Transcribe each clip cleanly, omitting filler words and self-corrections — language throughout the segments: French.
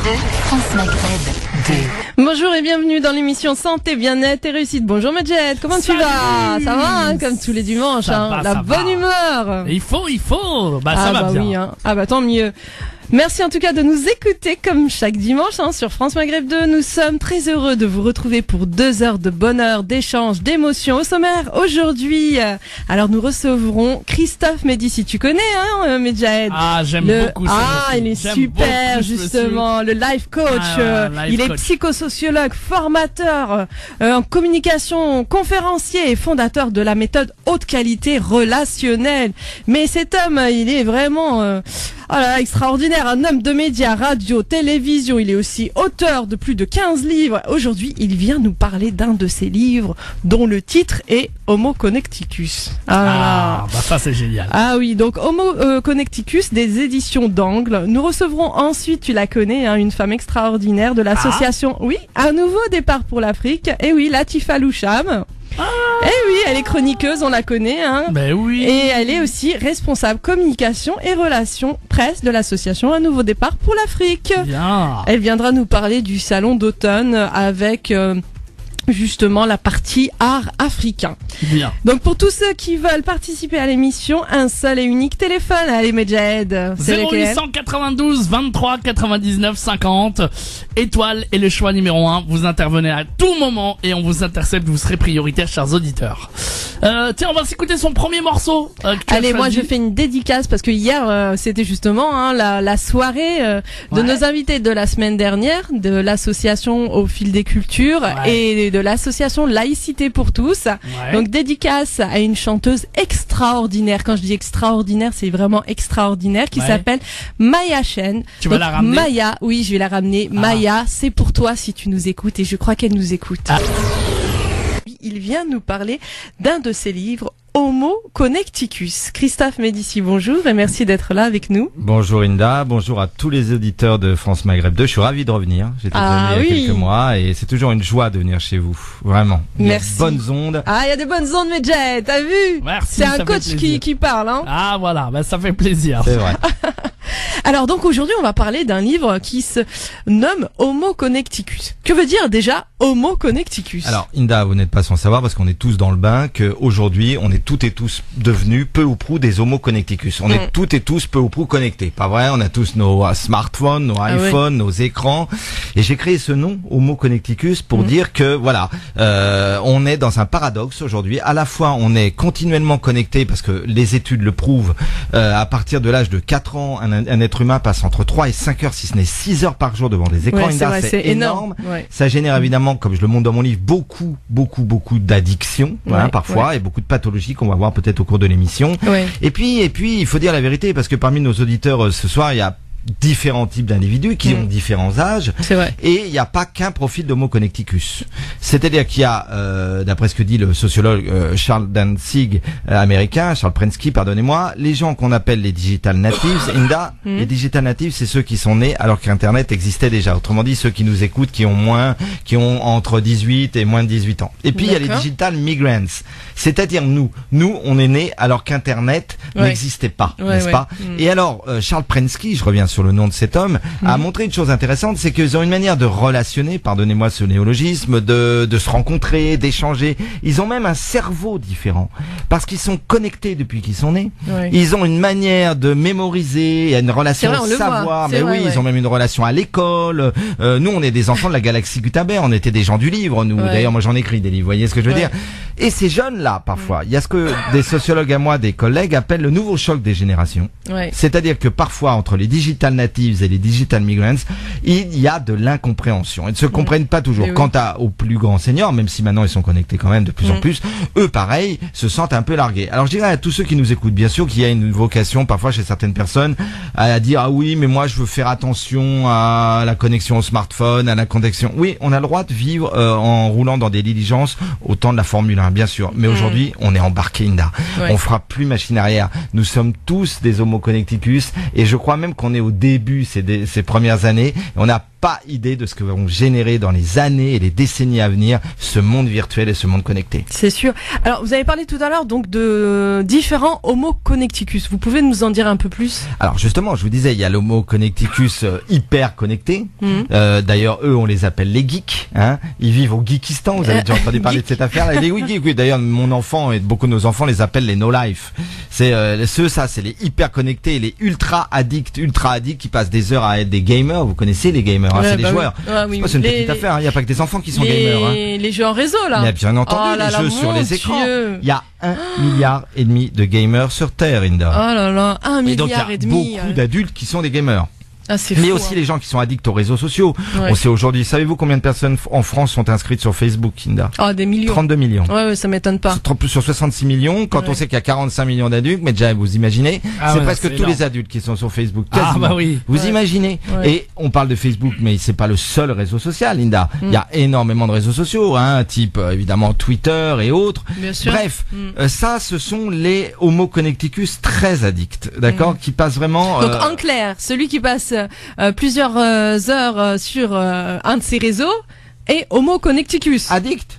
2, France Maghreb 2. Bonjour et bienvenue dans l'émission Santé, Bien-être et Réussite. Bonjour Medjed, comment tu vas? Ça va hein, comme tous les dimanches, la bonne humeur. Il faut, ça va bien. Oui, hein. Ah bah tant mieux. Merci en tout cas de nous écouter comme chaque dimanche sur France Maghreb 2. Nous sommes très heureux de vous retrouver pour 2 heures de bonheur, d'échange, d'émotion. Au sommaire aujourd'hui, alors nous recevrons Christophe Médici. Tu connais Medjed? Ah, j'aime beaucoup ça. Ah, il est super justement, le life coach. Il est psychosociologue, formateur en communication, conférencier et fondateur de la méthode haute qualité relationnelle. Mais cet homme, il est vraiment extraordinaire, un homme de médias, radio, télévision. Il est aussi auteur de plus de 15 livres. Aujourd'hui, il vient nous parler d'un de ses livres dont le titre est Homo Connecticus. Bah ça c'est génial. Ah oui, donc Homo Connecticus des éditions d'Angle. Nous recevrons ensuite, tu la connais, une femme extraordinaire de l'association. Oui, un nouveau départ pour l'Afrique. Et oui, Latifa Loucham. Eh oui, elle est chroniqueuse, on la connaît. Ben oui. Et elle est aussi responsable communication et relations presse de l'association Un Nouveau Départ pour l'Afrique. Bien. Elle viendra nous parler du salon d'automne avec justement la partie art africain. Bien. Donc pour tous ceux qui veulent participer à l'émission, un seul et unique téléphone. Allez Medjed, c'est 0892 23 99 50 étoile et le choix numéro 1. Vous intervenez à tout moment et on vous intercepte, vous serez prioritaire, chers auditeurs. Tiens, on va s'écouter son premier morceau. Allez, moi je fais une dédicace parce que hier c'était justement la soirée de nos invités de la semaine dernière, de l'association Au Fil des Cultures et de l'association Laïcité pour tous. Donc dédicace à une chanteuse extraordinaire. Quand je dis extraordinaire, c'est vraiment extraordinaire, qui s'appelle Maya Chen. Tu vas la ramener? Maya, oui, je vais la ramener. Maya, c'est pour toi si tu nous écoutes, et je crois qu'elle nous écoute. Il vient nous parler d'un de ses livres, Homo Connecticus. Christophe Médici, bonjour et merci d'être là avec nous. Bonjour Inda, bonjour à tous les auditeurs de France Maghreb 2. Je suis ravi de revenir. J'étais venu il y a quelques mois et c'est toujours une joie de venir chez vous. Vraiment. Merci. Il y a de bonnes ondes. Ah, il y a de bonnes ondes, Medjed, t'as vu? Merci. C'est un coach qui parle, Ah voilà, ça fait plaisir. C'est vrai. Alors donc aujourd'hui on va parler d'un livre qui se nomme Homo Connecticus. Que veut dire déjà Homo Connecticus? Alors Inda, vous n'êtes pas sans savoir parce qu'on est tous dans le bain qu'aujourd'hui on est toutes et tous devenus peu ou prou des Homo Connecticus. On est toutes et tous peu ou prou connectés. Pas vrai? On a tous nos smartphones, nos iPhones, nos écrans. Et j'ai créé ce nom Homo Connecticus pour dire que voilà, on est dans un paradoxe aujourd'hui. À la fois on est continuellement connecté parce que les études le prouvent. À partir de l'âge de 4 ans, un être humain passe entre 3 et 5 heures, si ce n'est 6 heures par jour devant des écrans. C'est énorme. Ça génère évidemment, comme je le montre dans mon livre, beaucoup d'addictions, parfois, et beaucoup de pathologies qu'on va voir peut-être au cours de l'émission. Et puis, il faut dire la vérité, parce que parmi nos auditeurs ce soir, il y a différents types d'individus qui ont différents âges. C'est vrai. Et il n'y a pas qu'un profil d'Homo Connecticus. C'est-à-dire qu'il y a, d'après ce que dit le sociologue Charles Danzig américain, Charles Prensky, pardonnez-moi, les gens qu'on appelle les digital natives, Inda, les digital natives, c'est ceux qui sont nés alors qu'Internet existait déjà. Autrement dit, ceux qui nous écoutent, qui ont entre 18 et moins de 18 ans. Et puis il y a les digital migrants, c'est-à-dire nous, on est nés alors qu'Internet n'existait pas, n'est-ce pas? Et alors, Charles Prensky, je reviens sur le nom de cet homme, a montré une chose intéressante, c'est qu'ils ont une manière de relationner, pardonnez-moi ce néologisme, de se rencontrer, d'échanger. Ils ont même un cerveau différent, parce qu'ils sont connectés depuis qu'ils sont nés. Ils ont une manière de mémoriser, il y a une relation au savoir, mais oui, ils ont même une relation à l'école. Nous, on est des enfants de la galaxie Gutenberg, on était des gens du livre, nous. D'ailleurs, moi j'en écris des livres, vous voyez ce que je veux dire? Et ces jeunes-là, parfois, il y a ce que des sociologues à moi, des collègues appellent le nouveau choc des générations. C'est-à-dire que parfois, entre les digital natives et les digital migrants, il y a de l'incompréhension. Ils ne se comprennent pas toujours. Quant aux plus grands seniors, même si maintenant ils sont connectés quand même de plus en plus, eux, pareil, se sentent un peu largués. Alors je dirais à tous ceux qui nous écoutent, bien sûr qu'il y a une vocation, parfois chez certaines personnes, à dire, ah oui, mais moi je veux faire attention à la connexion au smartphone, à la connexion. Oui, on a le droit de vivre en roulant dans des diligences au temps de la Formule 1, bien sûr. Mais aujourd'hui, on est embarqué, Inda. On fera plus machine arrière. Nous sommes tous des Homo Connecticus et je crois même qu'on est au début ces premières années. On a pas idée de ce que vont générer dans les années et les décennies à venir ce monde virtuel et ce monde connecté. C'est sûr. Alors, vous avez parlé tout à l'heure donc de différents Homo connecticus. Vous pouvez nous en dire un peu plus? Alors justement, je vous disais, il y a l'Homo connecticus hyper connecté. D'ailleurs, eux, on les appelle les geeks. Hein. Ils vivent au Geekistan. Vous avez déjà entendu parler de cette affaire? Et les geeks, oui. D'ailleurs, mon enfant et beaucoup de nos enfants les appellent les no-life. C'est c'est les hyper connectés, les ultra addicts qui passent des heures à être des gamers. Vous connaissez les gamers, hein, c'est des joueurs. Oui. C'est une petite affaire. Il n'y a pas que des enfants qui sont gamers. Hein. Les jeux en réseau là. Il y a bien entendu les jeux sur les écrans. Il y a 1,5 milliard de gamers sur Terre, Inda. Oh là là, 1,5 milliard. Et donc il y a beaucoup d'adultes qui sont des gamers. Ah, mais fou, aussi les gens qui sont addicts aux réseaux sociaux. Ouais. On sait aujourd'hui, savez-vous combien de personnes en France sont inscrites sur Facebook, Kinda? Oh, des millions. 32 millions. Ouais, ça m'étonne pas. Sur 66 millions, quand on sait qu'il y a 45 millions d'adultes, mais déjà vous imaginez, c'est presque tous les adultes qui sont sur Facebook. Quasiment. Ah bah oui. Vous imaginez. Et on parle de Facebook, mais c'est pas le seul réseau social, Linda. Il y a énormément de réseaux sociaux, hein, type évidemment Twitter et autres. Bien sûr. Bref, ça, ce sont les Homo connecticus très addicts, d'accord, qui passent vraiment. Donc en clair, celui qui passe plusieurs heures sur un de ces réseaux est Homo connecticus. Addict.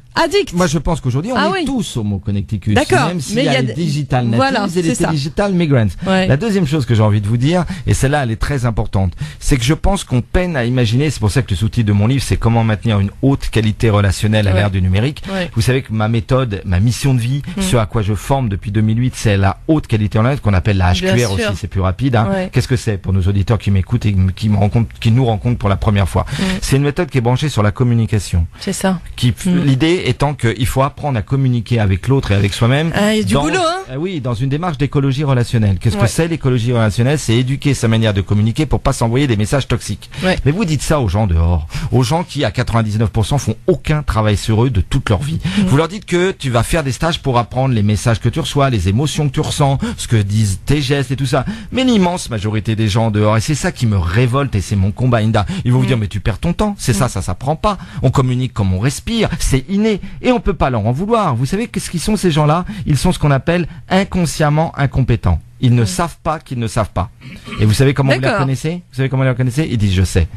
Moi, je pense qu'aujourd'hui, on est tous Homo connecticus. D'accord. Même s'il y a les digital natives et les digital migrants. Ouais. La deuxième chose que j'ai envie de vous dire, et celle-là, elle est très importante, c'est que je pense qu'on peine à imaginer, c'est pour ça que le sous-titre de mon livre, c'est comment maintenir une haute qualité relationnelle à l'ère du numérique. Ouais. Vous savez que ma méthode, ma mission de vie, ce à quoi je forme depuis 2008, c'est la haute qualité relationnelle, qu'on appelle la HQR aussi, c'est plus rapide. Hein. Ouais. Qu'est-ce que c'est pour nos auditeurs qui m'écoutent et qui nous rencontrent pour la première fois? C'est une méthode qui est branchée sur la communication. C'est ça. L'idée étant qu'il faut apprendre à communiquer avec l'autre et avec soi-même. Il y a du boulot, hein. Oui, dans une démarche d'écologie relationnelle. Qu'est-ce que c'est l'écologie relationnelle? C'est éduquer sa manière de communiquer pour pas s'envoyer des messages toxiques. Ouais. Mais vous dites ça aux gens dehors, aux gens qui à 99% font aucun travail sur eux de toute leur vie. Vous leur dites que tu vas faire des stages pour apprendre les messages que tu reçois, les émotions que tu ressens, ce que disent tes gestes et tout ça. Mais l'immense majorité des gens dehors, et c'est ça qui me révolte et c'est mon combat, Inda, ils vont vous dire mais tu perds ton temps, c'est ça s'apprend pas. On communique comme on respire, c'est inné et on peut pas leur en vouloir. Vous savez qu'est-ce qu'ils sont ces gens-là? Ils sont ce qu'on appelle inconsciemment incompétents. Ils ne savent pas qu'ils ne savent pas. Et vous savez comment vous les reconnaissez? Vous savez comment vous les reconnaissez? Ils disent je sais.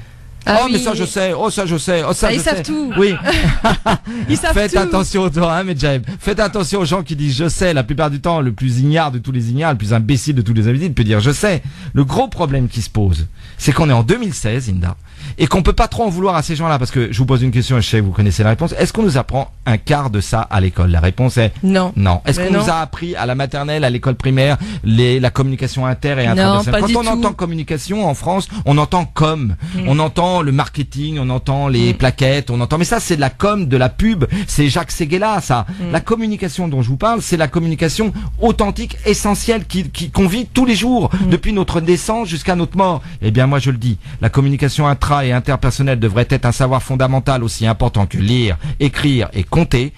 Mais ça je sais, ça je sais, ça je sais. Ils savent tout. Oui. Ils savent Faites tout. attention aux gens, hein, Medjaeb. Faites attention aux gens qui disent je sais. La plupart du temps, le plus ignare de tous les ignares, le plus imbécile de tous les imbéciles peut dire je sais. Le gros problème qui se pose, c'est qu'on est en 2016, Inda, et qu'on peut pas trop en vouloir à ces gens-là, parce que je vous pose une question et je sais que vous connaissez la réponse. Est-ce qu'on nous apprend un quart de ça à l'école? La réponse est non. Non. Est-ce qu'on nous a appris à la maternelle, à l'école primaire, la communication inter et intrapersonnelle? Quand on entend communication en France, on entend on entend le marketing, on entend les plaquettes, mais ça c'est de la com, de la pub, c'est Jacques Séguéla, ça. La communication dont je vous parle, c'est la communication authentique, essentielle, qu'on vit tous les jours, depuis notre naissance jusqu'à notre mort. Eh bien moi je le dis, la communication intra et interpersonnelle devrait être un savoir fondamental aussi important que lire, écrire et compter,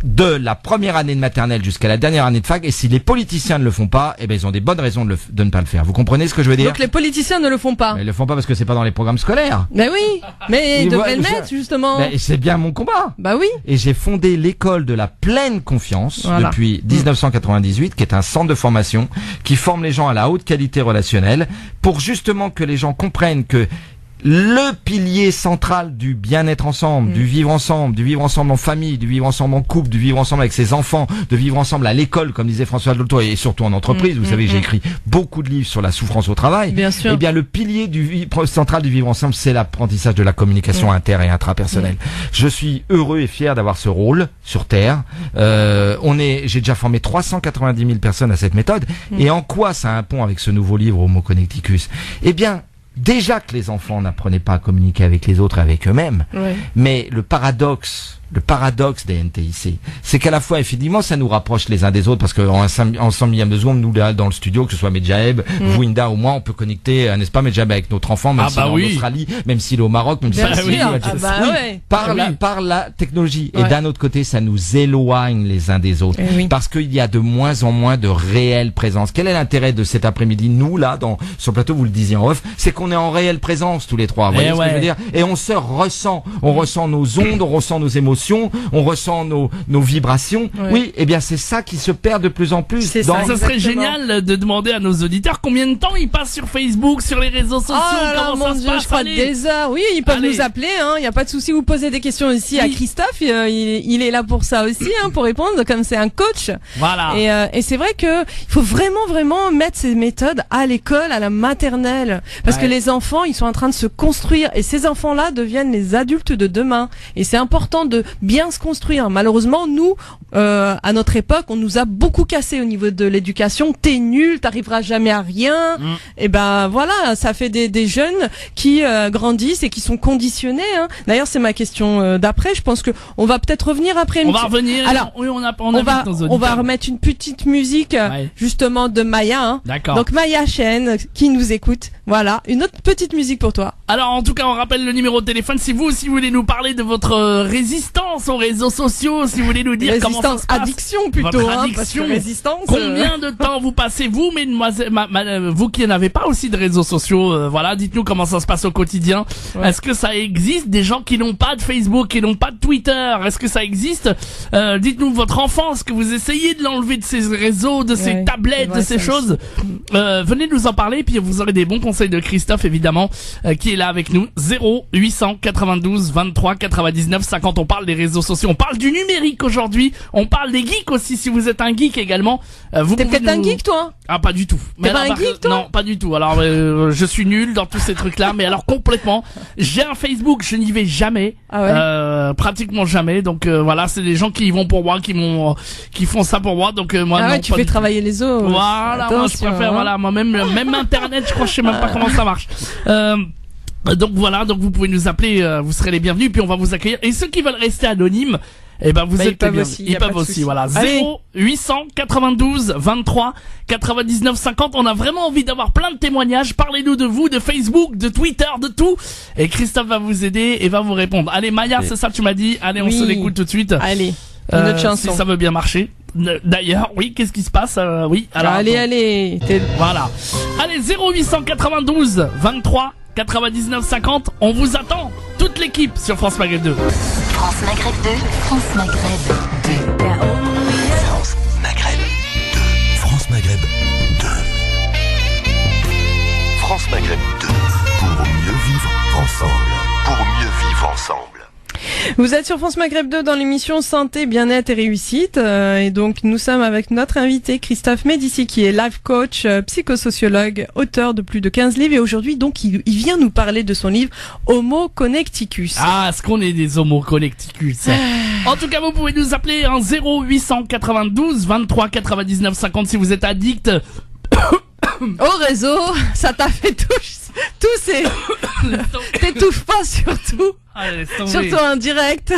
de la première année de maternelle jusqu'à la dernière année de fac. Et si les politiciens ne le font pas, eh ben ils ont des bonnes raisons de ne pas le faire. Vous comprenez ce que je veux dire? Donc les politiciens ne le font pas. Mais ils le font pas parce que c'est pas dans les programmes scolaires. Mais oui, mais ils devraient le mettre justement. Mais c'est bien mon combat. Bah oui. Et j'ai fondé l'école de la pleine confiance depuis 1998, qui est un centre de formation qui forme les gens à la haute qualité relationnelle, pour justement que les gens comprennent que le pilier central du bien-être ensemble, du vivre ensemble en famille, du vivre ensemble en couple, du vivre ensemble avec ses enfants, de vivre ensemble à l'école, comme disait François Dolto, et surtout en entreprise. Vous savez, j'ai écrit beaucoup de livres sur la souffrance au travail. Bien sûr. Eh bien, le pilier central du vivre ensemble, c'est l'apprentissage de la communication inter et intrapersonnelle. Je suis heureux et fier d'avoir ce rôle sur Terre. J'ai déjà formé 390 000 personnes à cette méthode. Et en quoi ça a un pont avec ce nouveau livre Homo Connecticus? Eh bien, déjà que les enfants n'apprenaient pas à communiquer avec les autres et avec eux-mêmes, mais le paradoxe des NTIC, c'est qu'à la fois, effectivement, ça nous rapproche les uns des autres, parce qu'en 100 millième de seconde, nous, là, dans le studio, que ce soit Medjaeb, vous, Inda, ou moi, on peut connecter, n'est-ce pas, Medjaeb, avec notre enfant, même s'il est en Australie, même s'il est au Maroc, même s'il est par la technologie. Et d'un autre côté, ça nous éloigne les uns des autres. Parce qu'il y a de moins en moins de réelle présence. Quel est l'intérêt de cet après-midi? Nous, là, sur le plateau, vous le disiez en off, c'est qu'on qu'on est en réelle présence tous les trois. Vous voyez ce que je veux dire? Et on se ressent. On ressent nos ondes, on ressent nos émotions, on ressent nos vibrations. Oui, et bien c'est ça qui se perd de plus en plus. Ça serait génial de demander à nos auditeurs combien de temps ils passent sur Facebook, sur les réseaux sociaux. Comment ça se passe? Je crois des heures. Oui, ils peuvent nous appeler. Il n'y a pas de souci. Vous posez des questions ici à Christophe. Il est là pour ça aussi, pour répondre. Comme c'est un coach. Voilà. Et c'est vrai que il faut vraiment mettre ces méthodes à l'école, à la maternelle, parce que les enfants, ils sont en train de se construire. Et ces enfants-là deviennent les adultes de demain. Et c'est important de bien se construire. Malheureusement, nous, à notre époque, on nous a beaucoup cassé au niveau de l'éducation. T'es nul, t'arriveras jamais à rien. Et ben voilà, ça fait des jeunes qui grandissent et qui sont conditionnés. D'ailleurs, c'est ma question d'après. Je pense que on va peut-être revenir après. On va revenir. Alors, oui, on va remettre une petite musique justement de Maya. D'accord. Donc Maya Chen qui nous écoute. Voilà, une autre petite musique pour toi. Alors en tout cas, on rappelle le numéro de téléphone si vous aussi voulez nous parler de votre résistance aux réseaux sociaux, si vous voulez nous dire comment ça se passe. Addiction plutôt, votre addiction. Parce que résistance. Combien de temps vous passez vous, mesdemoiselles, vous qui n'avez pas aussi de réseaux sociaux, voilà, dites-nous comment ça se passe au quotidien. Est-ce que ça existe des gens qui n'ont pas de Facebook, qui n'ont pas de Twitter? Est-ce que ça existe? Dites-nous votre enfance, que vous essayez de l'enlever de ces réseaux, de ces tablettes, de ces choses. Venez nous en parler, puis vous aurez des bons conseils de Christophe évidemment, qui est là avec nous. 0892 23 99 50. On parle des réseaux sociaux, on parle du numérique aujourd'hui, on parle des geeks aussi. Si vous êtes un geek également, vous t'es peut-être un geek toi? Ah pas du tout. T'es pas un geek toi? Non, pas du tout. Alors je suis nul dans tous ces trucs là, mais alors complètement. J'ai un Facebook, je n'y vais jamais, pratiquement jamais. Donc voilà, c'est des gens qui y vont pour moi, qui font ça pour moi. Donc moi non. Tu fais travailler les autres. Voilà, moi je préfère moi même internet, je crois, je sais même pas comment ça marche. Donc voilà, donc vous pouvez nous appeler, vous serez les bienvenus, puis on va vous accueillir. Et ceux qui veulent rester anonymes, vous êtes les bienvenus. Ils peuvent aussi, voilà. 0892 23 99 50. On a vraiment envie d'avoir plein de témoignages. Parlez-nous de vous, de Facebook, de Twitter, de tout. Et Christophe va vous aider et va vous répondre. Allez, Maya, c'est ça que tu m'as dit. Allez, on se l'écoute tout de suite. Allez, une autre chanson. Si ça veut bien marcher. D'ailleurs, oui, qu'est-ce qui se passe? Oui, alors. Allez. Voilà. Allez, 0892 23 99 50. On vous attend. Toute l'équipe sur France Maghreb 2. France Maghreb 2. France Maghreb 2. France Maghreb 2. France Maghreb 2. France Maghreb 2. Pour mieux vivre ensemble. Vous êtes sur France Maghreb 2 dans l'émission Santé, Bien-être et Réussite. Et donc, nous sommes avec notre invité Christophe Médici, qui est life coach, psychosociologue, auteur de plus de 15 livres. Et aujourd'hui, donc, il vient nous parler de son livre Homo Connecticus. Ah, est-ce qu'on est des Homo Connecticus? En tout cas, vous pouvez nous appeler en 0892 23 99 50 si vous êtes addict au réseau. Ça t'a fait tousser. T'étouffes pas surtout. Allez, surtout en direct.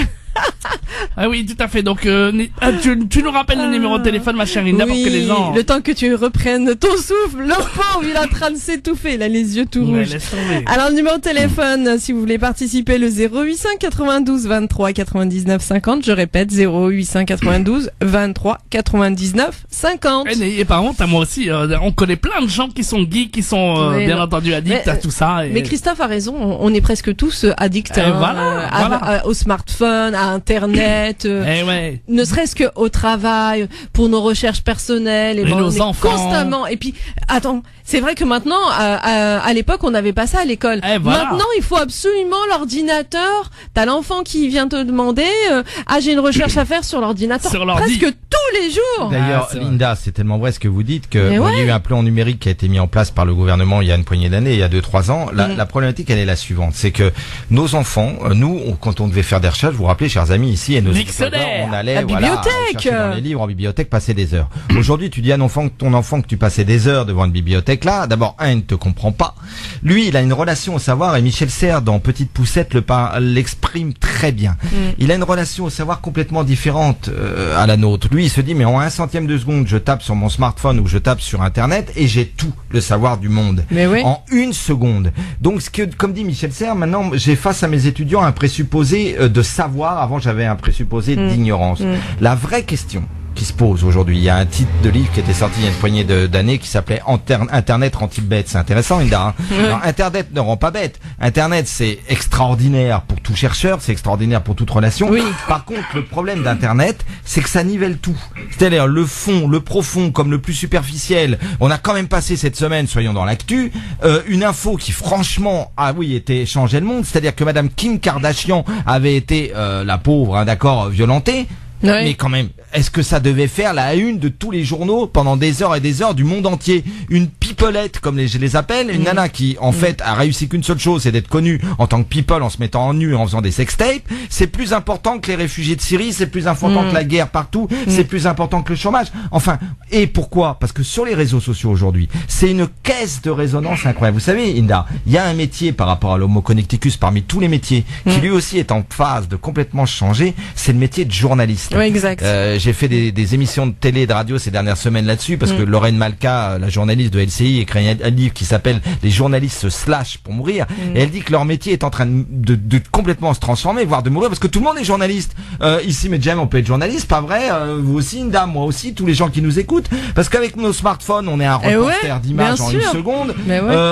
Ah oui, tout à fait. Donc, tu nous rappelles le numéro de téléphone, ma chère Linda, pour que les gens... le temps que tu reprennes ton souffle. Le pauvre, il est en train de s'étouffer. Il a les yeux tout rouges. Alors, le numéro de téléphone, si vous voulez participer, le 0892 23 99 50. Je répète, 0892 23 99 50. Et par contre, moi aussi, on connaît plein de gens qui sont geeks, qui sont bien entendu addicts à tout ça. Mais Christophe a raison, on est presque tous addicts au smartphone, à Internet, ne serait-ce que au travail, pour nos recherches personnelles, et nos enfants constamment. Et puis, attends, c'est vrai que maintenant, à l'époque, on n'avait pas ça à l'école. Maintenant, il faut absolument l'ordinateur. T'as l'enfant qui vient te demander, j'ai une recherche à faire sur l'ordinateur presque tous les jours. D'ailleurs, Linda, c'est tellement vrai ce que vous dites que il y a eu un plan numérique qui a été mis en place par le gouvernement il y a une poignée d'années, il y a 2-3 ans. La problématique, elle est la suivante, c'est que nos enfants, nous, quand on devait faire des recherches, vous vous rappelez, chers amis, ici, et nos dictionnaires, on allait bibliothèque, chercher dans les livres en bibliothèque, passer des heures. Aujourd'hui, tu dis à ton enfant que tu passais des heures devant une bibliothèque là. D'abord, il ne te comprend pas. Lui, il a une relation au savoir, et Michel Serres dans Petite Poussette l'exprime très bien. Il a une relation au savoir complètement différente à la nôtre. Lui, il se dit, mais en 1/100 de seconde, je tape sur mon smartphone ou je tape sur Internet et j'ai tout le savoir du monde. En 1 seconde. Donc, comme dit Michel Serres, maintenant, j'ai face à mes étudiants un présupposé de savoir. Avant, j'avais un présupposé d'ignorance. La vraie question, qui se pose aujourd'hui. Il y a un titre de livre qui était sorti il y a une poignée d'années qui s'appelait Internet rend-il bête. C'est intéressant, Inda. Alors, Internet ne rend pas bête. Internet, c'est extraordinaire pour tout chercheur, c'est extraordinaire pour toute relation. Oui. Par contre, le problème d'Internet, c'est que ça nivelle tout. C'est-à-dire le fond, le profond, comme le plus superficiel. On a quand même passé cette semaine, soyons dans l'actu, une info qui franchement, était changé le monde. C'est-à-dire que Madame Kim Kardashian avait été, la pauvre, d'accord, violentée. Oui. Mais quand même, est-ce que ça devait faire la une de tous les journaux pendant des heures et des heures du monde entier? Une pipelette, comme je les appelle, une nana qui, en fait, a réussi qu'une seule chose, c'est d'être connue en tant que people, en se mettant en nu, en faisant des sextapes. C'est plus important que les réfugiés de Syrie, c'est plus important que la guerre partout, c'est plus important que le chômage. Enfin, et pourquoi? Parce que sur les réseaux sociaux aujourd'hui, c'est une caisse de résonance incroyable. Vous savez, Inda, il y a un métier par rapport à l'Homo connecticus, parmi tous les métiers, qui lui aussi est en phase de complètement changer, c'est le métier de journaliste. Oui, exact. J'ai fait des émissions de télé et de radio ces dernières semaines là-dessus parce que Lorraine Malka, la journaliste de LCI, écrit un livre qui s'appelle Les journalistes se slashent pour mourir et elle dit que leur métier est en train de complètement se transformer, voire de mourir parce que tout le monde est journaliste. Ici, mais Jem, on peut être journaliste, pas vrai? Vous aussi, Inda, moi aussi, tous les gens qui nous écoutent, parce qu'avec nos smartphones, on est un reporter d'image en une seconde.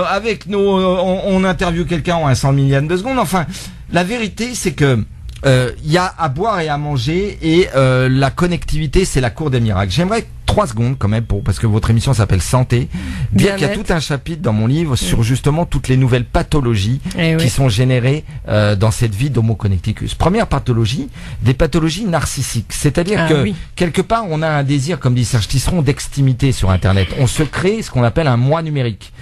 Avec on interviewe quelqu'un en un 100 millième de seconde. Enfin, la vérité, c'est que il y a à boire et à manger et la connectivité, c'est la cour des miracles. J'aimerais 3 secondes quand même parce que votre émission s'appelle Santé. Dire qu'il y a tout un chapitre dans mon livre sur justement toutes les nouvelles pathologies qui sont générées dans cette vie d'Homo connecticus. Première pathologie, des pathologies narcissiques. C'est-à-dire que quelque part on a un désir, comme dit Serge Tisseron, d'extimité sur Internet. On se crée ce qu'on appelle un moi numérique.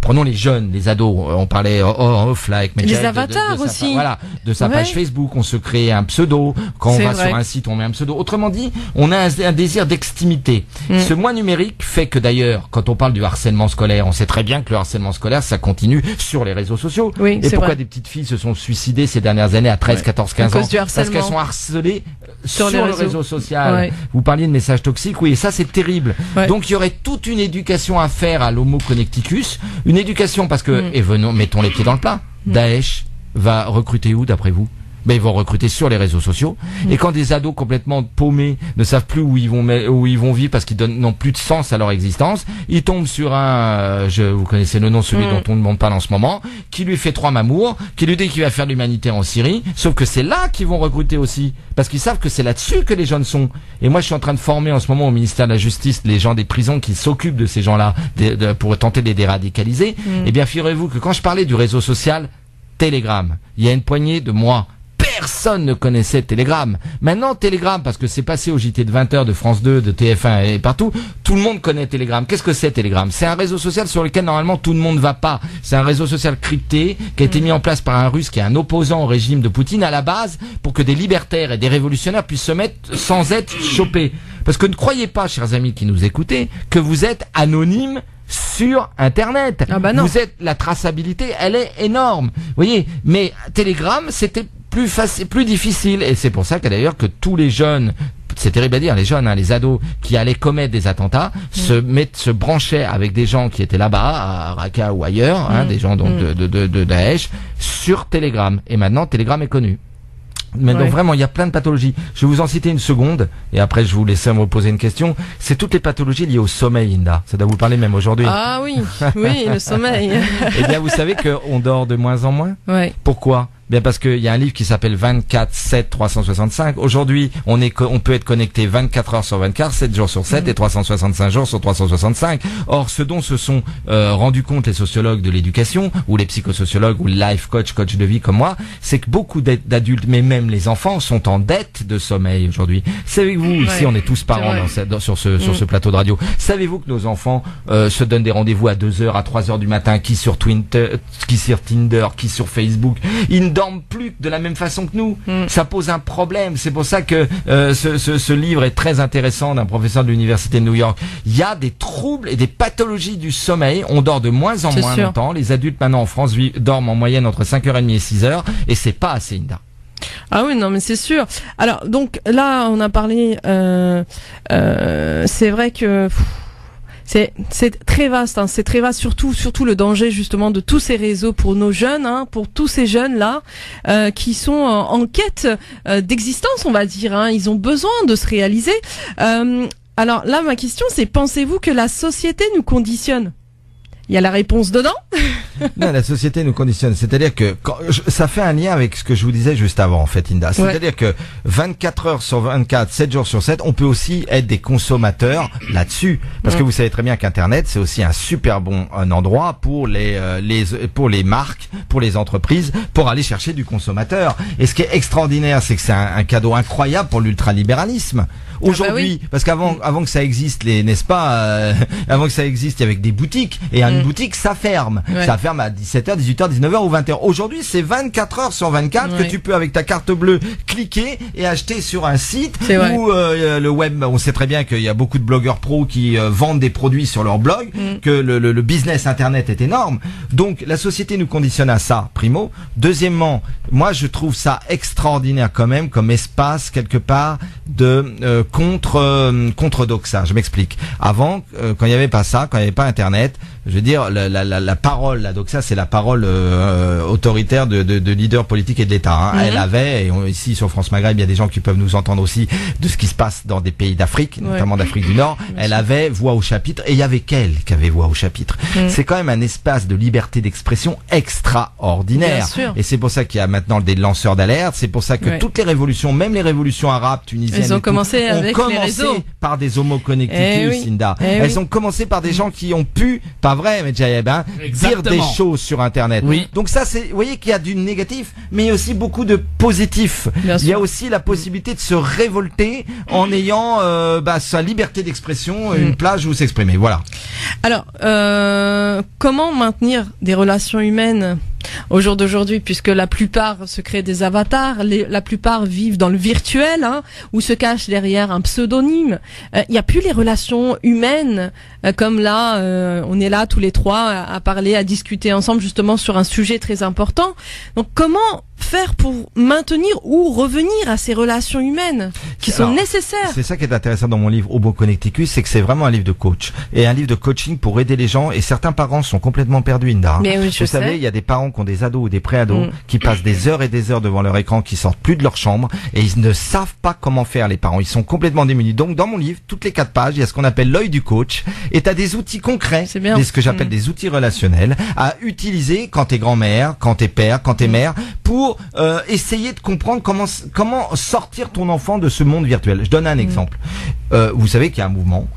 Prenons les jeunes, les ados. On parlait off là avec les avatars aussi. De sa page Facebook, on se crée un pseudo. Quand on va sur un site, on met un pseudo. Autrement dit, on a un désir d'extimité. Ce moi numérique fait que d'ailleurs, quand on parle du harcèlement scolaire, on sait très bien que le harcèlement scolaire, ça continue sur les réseaux sociaux. Oui, et pourquoi des petites filles se sont suicidées ces dernières années à 13, 14, 15 ans? Parce qu'elles sont harcelées sur le réseau social. Vous parliez de messages toxiques, oui, et ça c'est terrible. Donc il y aurait toute une éducation à faire à l'Homo connecticus, une éducation parce que, et mettons les pieds dans le plat, Daesh va recruter où d'après vous? Ben, ils vont recruter sur les réseaux sociaux. Et quand des ados complètement paumés ne savent plus où ils vont vivre parce qu'ils n'ont plus de sens à leur existence, ils tombent sur vous connaissez le nom, celui dont on ne demande pas en ce moment, qui lui fait 3 mamours, qui lui dit qu'il va faire l'humanitaire en Syrie, sauf que c'est là qu'ils vont recruter aussi. Parce qu'ils savent que c'est là-dessus que les jeunes sont. Et moi, je suis en train de former en ce moment au ministère de la Justice les gens des prisons qui s'occupent de ces gens-là pour tenter de les déradicaliser. Eh bien, figurez-vous que quand je parlais du réseau social Telegram, il y a une poignée de mois, personne ne connaissait Telegram. Maintenant, Telegram, parce que c'est passé au JT de 20h de France 2, de TF1 et partout, tout le monde connaît Telegram. Qu'est-ce que c'est Telegram? C'est un réseau social sur lequel normalement tout le monde va pas. C'est un réseau social crypté qui a été mis en place par un Russe qui est un opposant au régime de Poutine à la base pour que des libertaires et des révolutionnaires puissent se mettre sans être chopés. Parce que ne croyez pas, chers amis qui nous écoutez, que vous êtes anonyme sur Internet. Ah bah non. Vous êtes, la traçabilité, elle est énorme. Vous voyez, mais Telegram, c'était plus difficile, et c'est pour ça que d'ailleurs que tous les jeunes, c'est terrible à dire, les jeunes, les ados qui allaient commettre des attentats, se branchaient avec des gens qui étaient là-bas, à Raqqa ou ailleurs, des gens donc de Daesh, sur Telegram. Et maintenant, Telegram est connu. Mais donc vraiment, il y a plein de pathologies. Je vais vous en citer une seconde, et après je vous laisserai me poser une question. C'est toutes les pathologies liées au sommeil, Inda. Ça doit vous parler même aujourd'hui. Ah oui, le sommeil. Eh bien, vous savez qu'on dort de moins en moins. Pourquoi? Bien parce qu'il y a un livre qui s'appelle 24/7/365. Aujourd'hui, on peut être connecté 24 heures sur 24, 7 jours sur 7 et 365 jours sur 365. Or, ce dont se sont rendus compte les sociologues de l'éducation, ou les psychosociologues, ou les life coach de vie comme moi, c'est que beaucoup d'adultes, mais même les enfants, sont en dette de sommeil aujourd'hui. Savez-vous, ici on est tous parents sur ce plateau de radio, savez-vous que nos enfants se donnent des rendez-vous à 2h, à 3h du matin, qui sur Tinder, qui sur Facebook, ils ne dorment plus de la même façon que nous. Ça pose un problème. C'est pour ça que ce livre est très intéressant, d'un professeur de l'université de New York. Il y a des troubles et des pathologies du sommeil. On dort de moins en moins longtemps. Les adultes maintenant en France dorment en moyenne entre 5h30 et 6h, et c'est pas assez, Inda. Ah oui, non, mais c'est sûr. Alors, donc, là, on a parlé, c'est vrai que, C'est très vaste, c'est très vaste, surtout le danger justement de tous ces réseaux pour nos jeunes, pour tous ces jeunes-là qui sont en quête d'existence, on va dire. Ils ont besoin de se réaliser. Alors là, ma question, c'est pensez-vous que la société nous conditionne ? Il y a la réponse dedans. Non, la société nous conditionne. C'est-à-dire que ça fait un lien avec ce que je vous disais juste avant, en fait, Inda. C'est-à-dire que 24 heures sur 24, 7 jours sur 7, on peut aussi être des consommateurs là-dessus. Parce que vous savez très bien qu'Internet, c'est aussi un super bon endroit pour les marques, pour les entreprises, pour aller chercher du consommateur. Et ce qui est extraordinaire, c'est que c'est un cadeau incroyable pour l'ultralibéralisme. Aujourd'hui, parce qu'avant que ça existe, n'est-ce pas, avant que ça existe, il y avait des boutiques, et une boutique, ça ferme. Ouais. Ça ferme à 17h, 18h, 19h ou 20h. Aujourd'hui, c'est 24 heures sur 24 que tu peux, avec ta carte bleue, cliquer et acheter sur un site où le web, on sait très bien qu'il y a beaucoup de blogueurs pros qui vendent des produits sur leur blog, que le business internet est énorme. Donc, la société nous conditionne à ça, primo. Deuxièmement, moi, je trouve ça extraordinaire quand même, comme espace, quelque part, de contre doxa. Je m'explique. Avant, quand il n'y avait pas ça, quand il n'y avait pas Internet, je veux dire, la parole, la doxa, c'est la parole autoritaire de leaders politiques et de l'État. Elle avait, et ici sur France Maghreb, il y a des gens qui peuvent nous entendre aussi de ce qui se passe dans des pays d'Afrique, notamment d'Afrique du Nord. Elle avait voix au chapitre, et il y avait qu'elle qui avait voix au chapitre. C'est quand même un espace de liberté d'expression extraordinaire. Et c'est pour ça qu'il y a maintenant des lanceurs d'alerte. C'est pour ça que toutes les révolutions, même les révolutions arabes, tunisiennes, elles ont commencé avec les réseaux. Par des homo connecticus, Inda. Elles ont commencé par des gens qui ont pu, pas vrai, mais dire des choses sur Internet. Donc ça, c'est, vous voyez qu'il y a du négatif, mais il y a aussi beaucoup de positif. Il y a aussi la possibilité de se révolter en ayant sa liberté d'expression, une plage où s'exprimer. Voilà. Alors, comment maintenir des relations humaines au jour d'aujourd'hui, puisque la plupart se créent des avatars, la plupart vivent dans le virtuel, ou se cachent derrière un pseudonyme. Il n'y a plus les relations humaines, comme là, on est là tous les trois à parler, à discuter ensemble justement sur un sujet très important. Donc comment faire pour maintenir ou revenir à ces relations humaines qui sont nécessaires? C'est ça qui est intéressant dans mon livre Homo Connecticus, c'est que c'est vraiment un livre de coach et un livre de coaching pour aider les gens, et certains parents sont complètement perdus, Inda. Mais oui, vous savez, il y a des parents qui ont des ados ou des pré-ados qui passent des heures et des heures devant leur écran, qui sortent plus de leur chambre, et ils ne savent pas comment faire, les parents. Ils sont complètement démunis. Donc dans mon livre, toutes les 4 pages, il y a ce qu'on appelle l'œil du coach, et tu as des outils concrets, ce que j'appelle des outils relationnels à utiliser quand t'es grand-mère, quand t'es père, quand t'es mère, pour essayer de comprendre comment sortir ton enfant de ce monde virtuel. Je donne un exemple. Vous savez qu'il y a un mouvement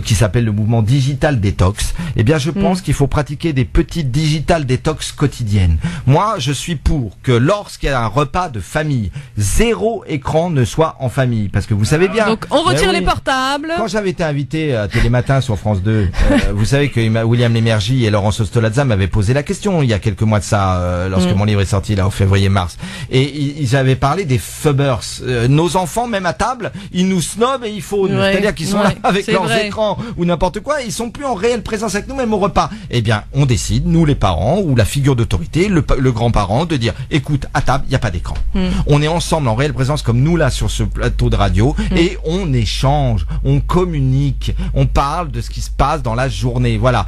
qui s'appelle le mouvement Digital Detox. Eh bien, je pense qu'il faut pratiquer des petites Digital Detox quotidiennes. Moi, je suis pour que lorsqu'il y a un repas de famille, 0 écran ne soit en famille. Parce que vous savez bien... Donc, on retire les portables. Quand j'avais été invité à Télématin sur France 2, vous savez que William Lémergie et Laurence Ostolazza m'avaient posé la question il y a quelques mois de ça, lorsque mon livre est sorti, là, au février-mars. Et ils avaient parlé des fubbers. Nos enfants, même à table, ils nous snobent et il faut... C'est-à-dire qu'ils sont là avec leurs écrans ou n'importe quoi, ils sont plus en réelle présence avec nous, même au repas. Eh bien, on décide, nous les parents ou la figure d'autorité, le grand-parent, de dire, écoute, à table, il n'y a pas d'écran. On est ensemble en réelle présence comme nous là sur ce plateau de radio et on échange, on communique, on parle de ce qui se passe dans la journée. Voilà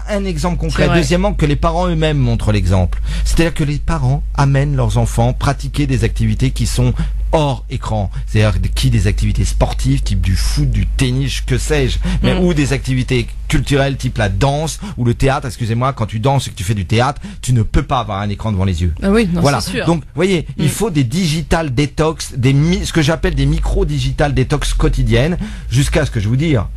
un exemple concret. Deuxièmement, que les parents eux-mêmes montrent l'exemple. C'est-à-dire que les parents amènent leurs enfants pratiquer des activités qui sont hors écran, c'est-à-dire des activités sportives type du foot, du tennis, que sais-je, mais ou des activités culturelles type la danse ou le théâtre. Excusez-moi, quand tu danses et que tu fais du théâtre, tu ne peux pas avoir un écran devant les yeux. Ah oui, non, voilà. C'est sûr. Donc, vous voyez, il faut des digital détox, ce que j'appelle des micro digital détox quotidiennes, jusqu'à ce que je vous dire,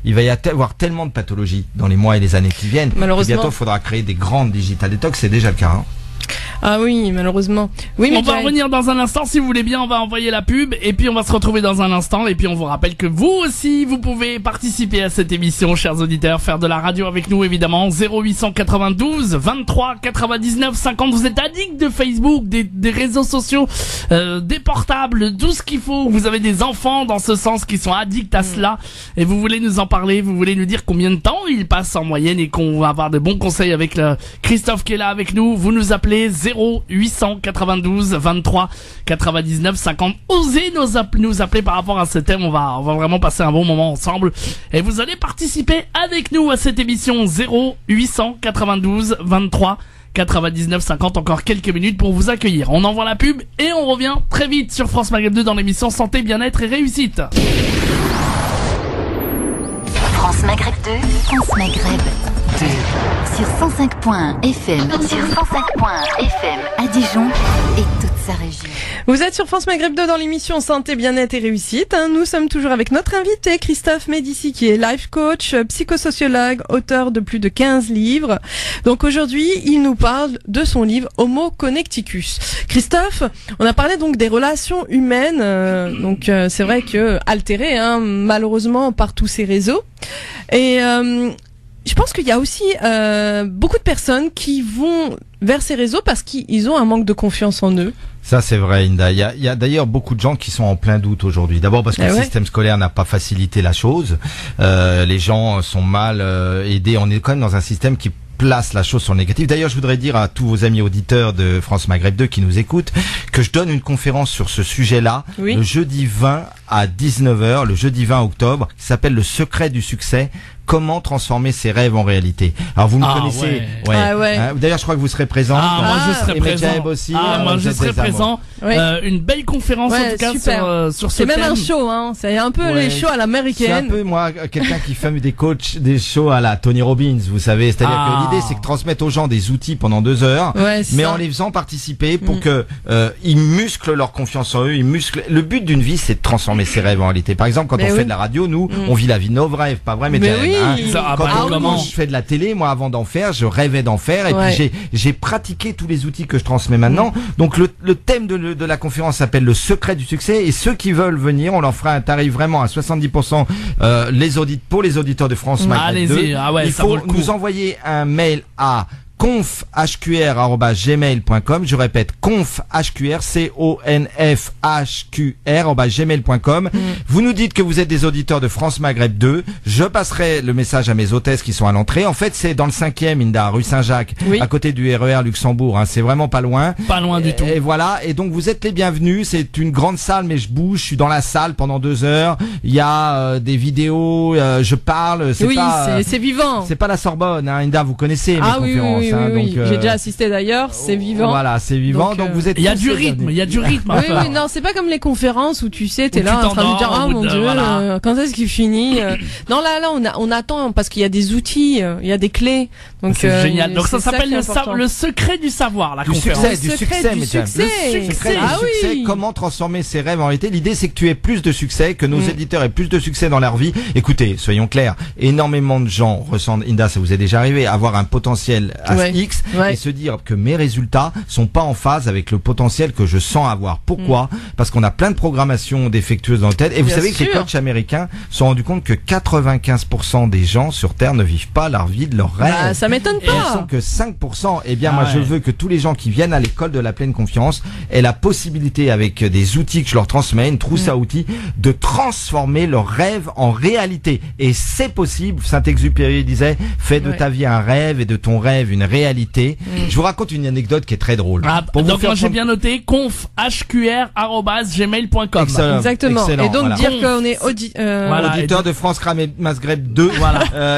il va y avoir tellement de pathologies dans les mois et les années qui viennent. Malheureusement. Bientôt, il faudra créer des grandes digital détox, c'est déjà le cas. Ah oui, malheureusement. Oui, on va revenir dans un instant, si vous voulez bien, on va envoyer la pub et puis on va se retrouver dans un instant, et puis on vous rappelle que vous aussi, vous pouvez participer à cette émission, chers auditeurs, faire de la radio avec nous évidemment. 0892 23 99 50. Vous êtes addict de Facebook, des réseaux sociaux, des portables, tout ce qu'il faut. Vous avez des enfants dans ce sens qui sont addicts à cela et vous voulez nous en parler, vous voulez nous dire combien de temps ils passent en moyenne et qu'on va avoir de bons conseils avec Christophe qui est là avec nous. Vous nous appelez appeler 0892 23 99 50. Osez nous appeler par rapport à ce thème. On va vraiment passer un bon moment ensemble. Et vous allez participer avec nous à cette émission 0892 23 99 50. Encore quelques minutes pour vous accueillir. On envoie la pub et on revient très vite sur France Maghreb 2 dans l'émission Santé, Bien-être et Réussite. France Maghreb 2, France Maghreb 2, sur 105.1 FM, à Dijon et toute sa région. Vous êtes sur France Maghreb 2 dans l'émission Santé, Bien-être et Réussite. Nous sommes toujours avec notre invité Christophe Médici qui est life coach, psychosociologue, auteur de plus de 15 livres. Donc aujourd'hui, il nous parle de son livre Homo Connecticus. Christophe, on a parlé donc des relations humaines, c'est vrai que altérées malheureusement par tous ces réseaux. Et je pense qu'il y a aussi beaucoup de personnes qui vont vers ces réseaux parce qu'ils ont un manque de confiance en eux. Ça c'est vrai, Inda. Il y a d'ailleurs beaucoup de gens qui sont en plein doute aujourd'hui. D'abord parce que le système scolaire n'a pas facilité la chose. Les gens sont mal aidés. On est quand même dans un système qui place la chose sur le négatif. D'ailleurs, je voudrais dire à tous vos amis auditeurs de France Maghreb 2 qui nous écoutent que je donne une conférence sur ce sujet-là le jeudi 20 à 19h, le jeudi 20 octobre, qui s'appelle Le secret du succès. Comment transformer ses rêves en réalité. Alors vous me connaissez. D'ailleurs, je crois que vous serez présent. Moi je serai présent. Aussi, moi je serai présent. Une belle conférence en tout cas sur ce thème. C'est même un show, c'est un peu les shows à l'américaine. C'est un peu moi quelqu'un qui fait des shows à la Tony Robbins, vous savez. C'est-à-dire que l'idée c'est que transmettre aux gens des outils pendant 2 heures, mais en les faisant participer pour que ils musclent leur confiance en eux, Le but d'une vie c'est de transformer ses rêves en réalité. Par exemple, quand on fait de la radio, nous on vit la vie de nos rêves, pas vrai, mais quand je fais de la télé, moi avant d'en faire, je rêvais d'en faire et puis j'ai pratiqué tous les outils que je transmets maintenant. Donc le thème de la conférence s'appelle Le secret du succès et ceux qui veulent venir, on leur fera un tarif vraiment à 70% pour les auditeurs de France Maghreb 2. Il faut nous envoyer un mail à confhqr@gmail.com. Je répète, confhqr, confhqr@gmail.com. Vous nous dites que vous êtes des auditeurs de France Maghreb 2. Je passerai le message à mes hôtesses qui sont à l'entrée. En fait, c'est dans le 5e, Inda, rue Saint-Jacques, à côté du RER Luxembourg. C'est vraiment pas loin. Pas loin du tout. Et voilà. Et donc, vous êtes les bienvenus. C'est une grande salle, mais je bouge. Je suis dans la salle pendant 2 heures. Il y a des vidéos. Je parle. C'est vivant. C'est pas la Sorbonne, Inda. Vous connaissez mes conférences. Oui. J'ai déjà assisté d'ailleurs, c'est vivant. Voilà, c'est vivant. Donc vous êtes. Il y a du rythme. Oui, non, c'est pas comme les conférences où tu sais, t'es là en train de dire, oh mon Dieu, quand est-ce qu'il finit Non, là, on attend parce qu'il y a des outils, il y a des clés. Donc c'est génial. Donc ça s'appelle le secret du savoir, la conférence. Du succès. Comment transformer ses rêves en réalité. L'idée, c'est que tu aies plus de succès, que nos éditeurs aient plus de succès dans leur vie. Écoutez, soyons clairs, énormément de gens ressentent, Inda, ça vous est déjà arrivé, avoir un potentiel à X et se dire que mes résultats sont pas en phase avec le potentiel que je sens avoir. Pourquoi? Parce qu'on a plein de programmations défectueuses dans la tête. Et vous savez que les coachs américains se sont rendus compte que 95% des gens sur Terre ne vivent pas leur vie de leurs rêves. Ça m'étonne pas. Et elles sont que 5%. Eh bien, moi, je veux que tous les gens qui viennent à l'école de la pleine confiance aient la possibilité, avec des outils que je leur transmets, une trousse à outils, de transformer leurs rêves en réalité. Et c'est possible. Saint-Exupéry disait, fais de ta vie un rêve et de ton rêve une réalité. Je vous raconte une anecdote qui est très drôle. Donc moi j'ai bien noté confhqr@gmail.com. Exactement. Excellent, et donc dire qu'on est auditeur de France Maghreb 2.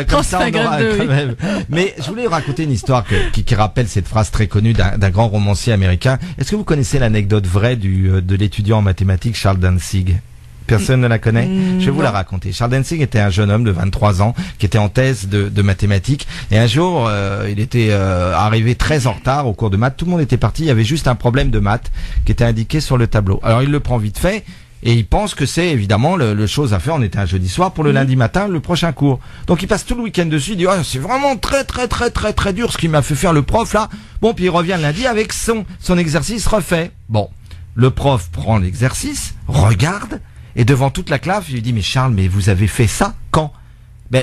Comme ça on aura quand même. Mais je voulais raconter une histoire qui rappelle cette phrase très connue d'un grand romancier américain. Est-ce que vous connaissez l'anecdote vraie de l'étudiant en mathématiques Charles Dantzig? Personne ne la connaît? Je vais vous la raconter. Charles Dantzig était un jeune homme de 23 ans qui était en thèse de mathématiques. Et un jour, il était arrivé très en retard au cours de maths. Tout le monde était parti. Il y avait juste un problème de maths qui était indiqué sur le tableau. Alors il le prend vite fait et il pense que c'est évidemment le chose à faire. On était un jeudi soir pour le lundi matin, le prochain cours. Donc il passe tout le week-end dessus. Il dit c'est vraiment très dur ce qu'il m'a fait faire le prof là. Bon, puis il revient le lundi avec son exercice refait. Bon, le prof prend l'exercice, regarde. Et devant toute la classe, je lui dis, mais Charles, mais vous avez fait ça quand?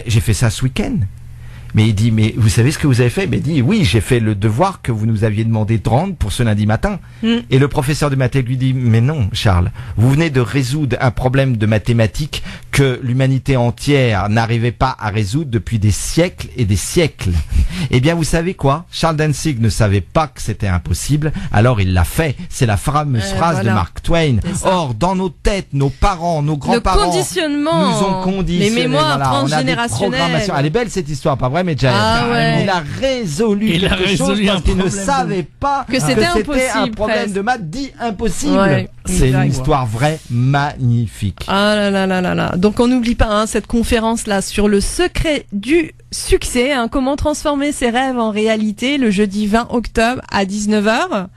J'ai fait ça ce week-end. Mais il dit, mais vous savez ce que vous avez fait? Mais il dit, oui, j'ai fait le devoir que vous nous aviez demandé de rendre pour ce lundi matin. Et le professeur de mathématiques lui dit, mais non, Charles, vous venez de résoudre un problème de mathématiques que l'humanité entière n'arrivait pas à résoudre depuis des siècles et des siècles. Eh bien, vous savez quoi? Charles Danzig ne savait pas que c'était impossible, alors il l'a fait. C'est la fameuse phrase de Mark Twain. Or, dans nos têtes, nos parents, nos grands-parents nous ont conditionnés. Les mémoires transgénérationnelles. Elle est belle cette histoire, pas vrai, mais Jaël? Il a résolu quelque chose parce qu'il ne savait pas que c'était un problème de maths dit impossible. Ouais, c'est une histoire vraie magnifique. Ah là là là là là. Donc on n'oublie pas cette conférence là sur le secret du succès, comment transformer ses rêves en réalité, le jeudi 20 octobre à 19h.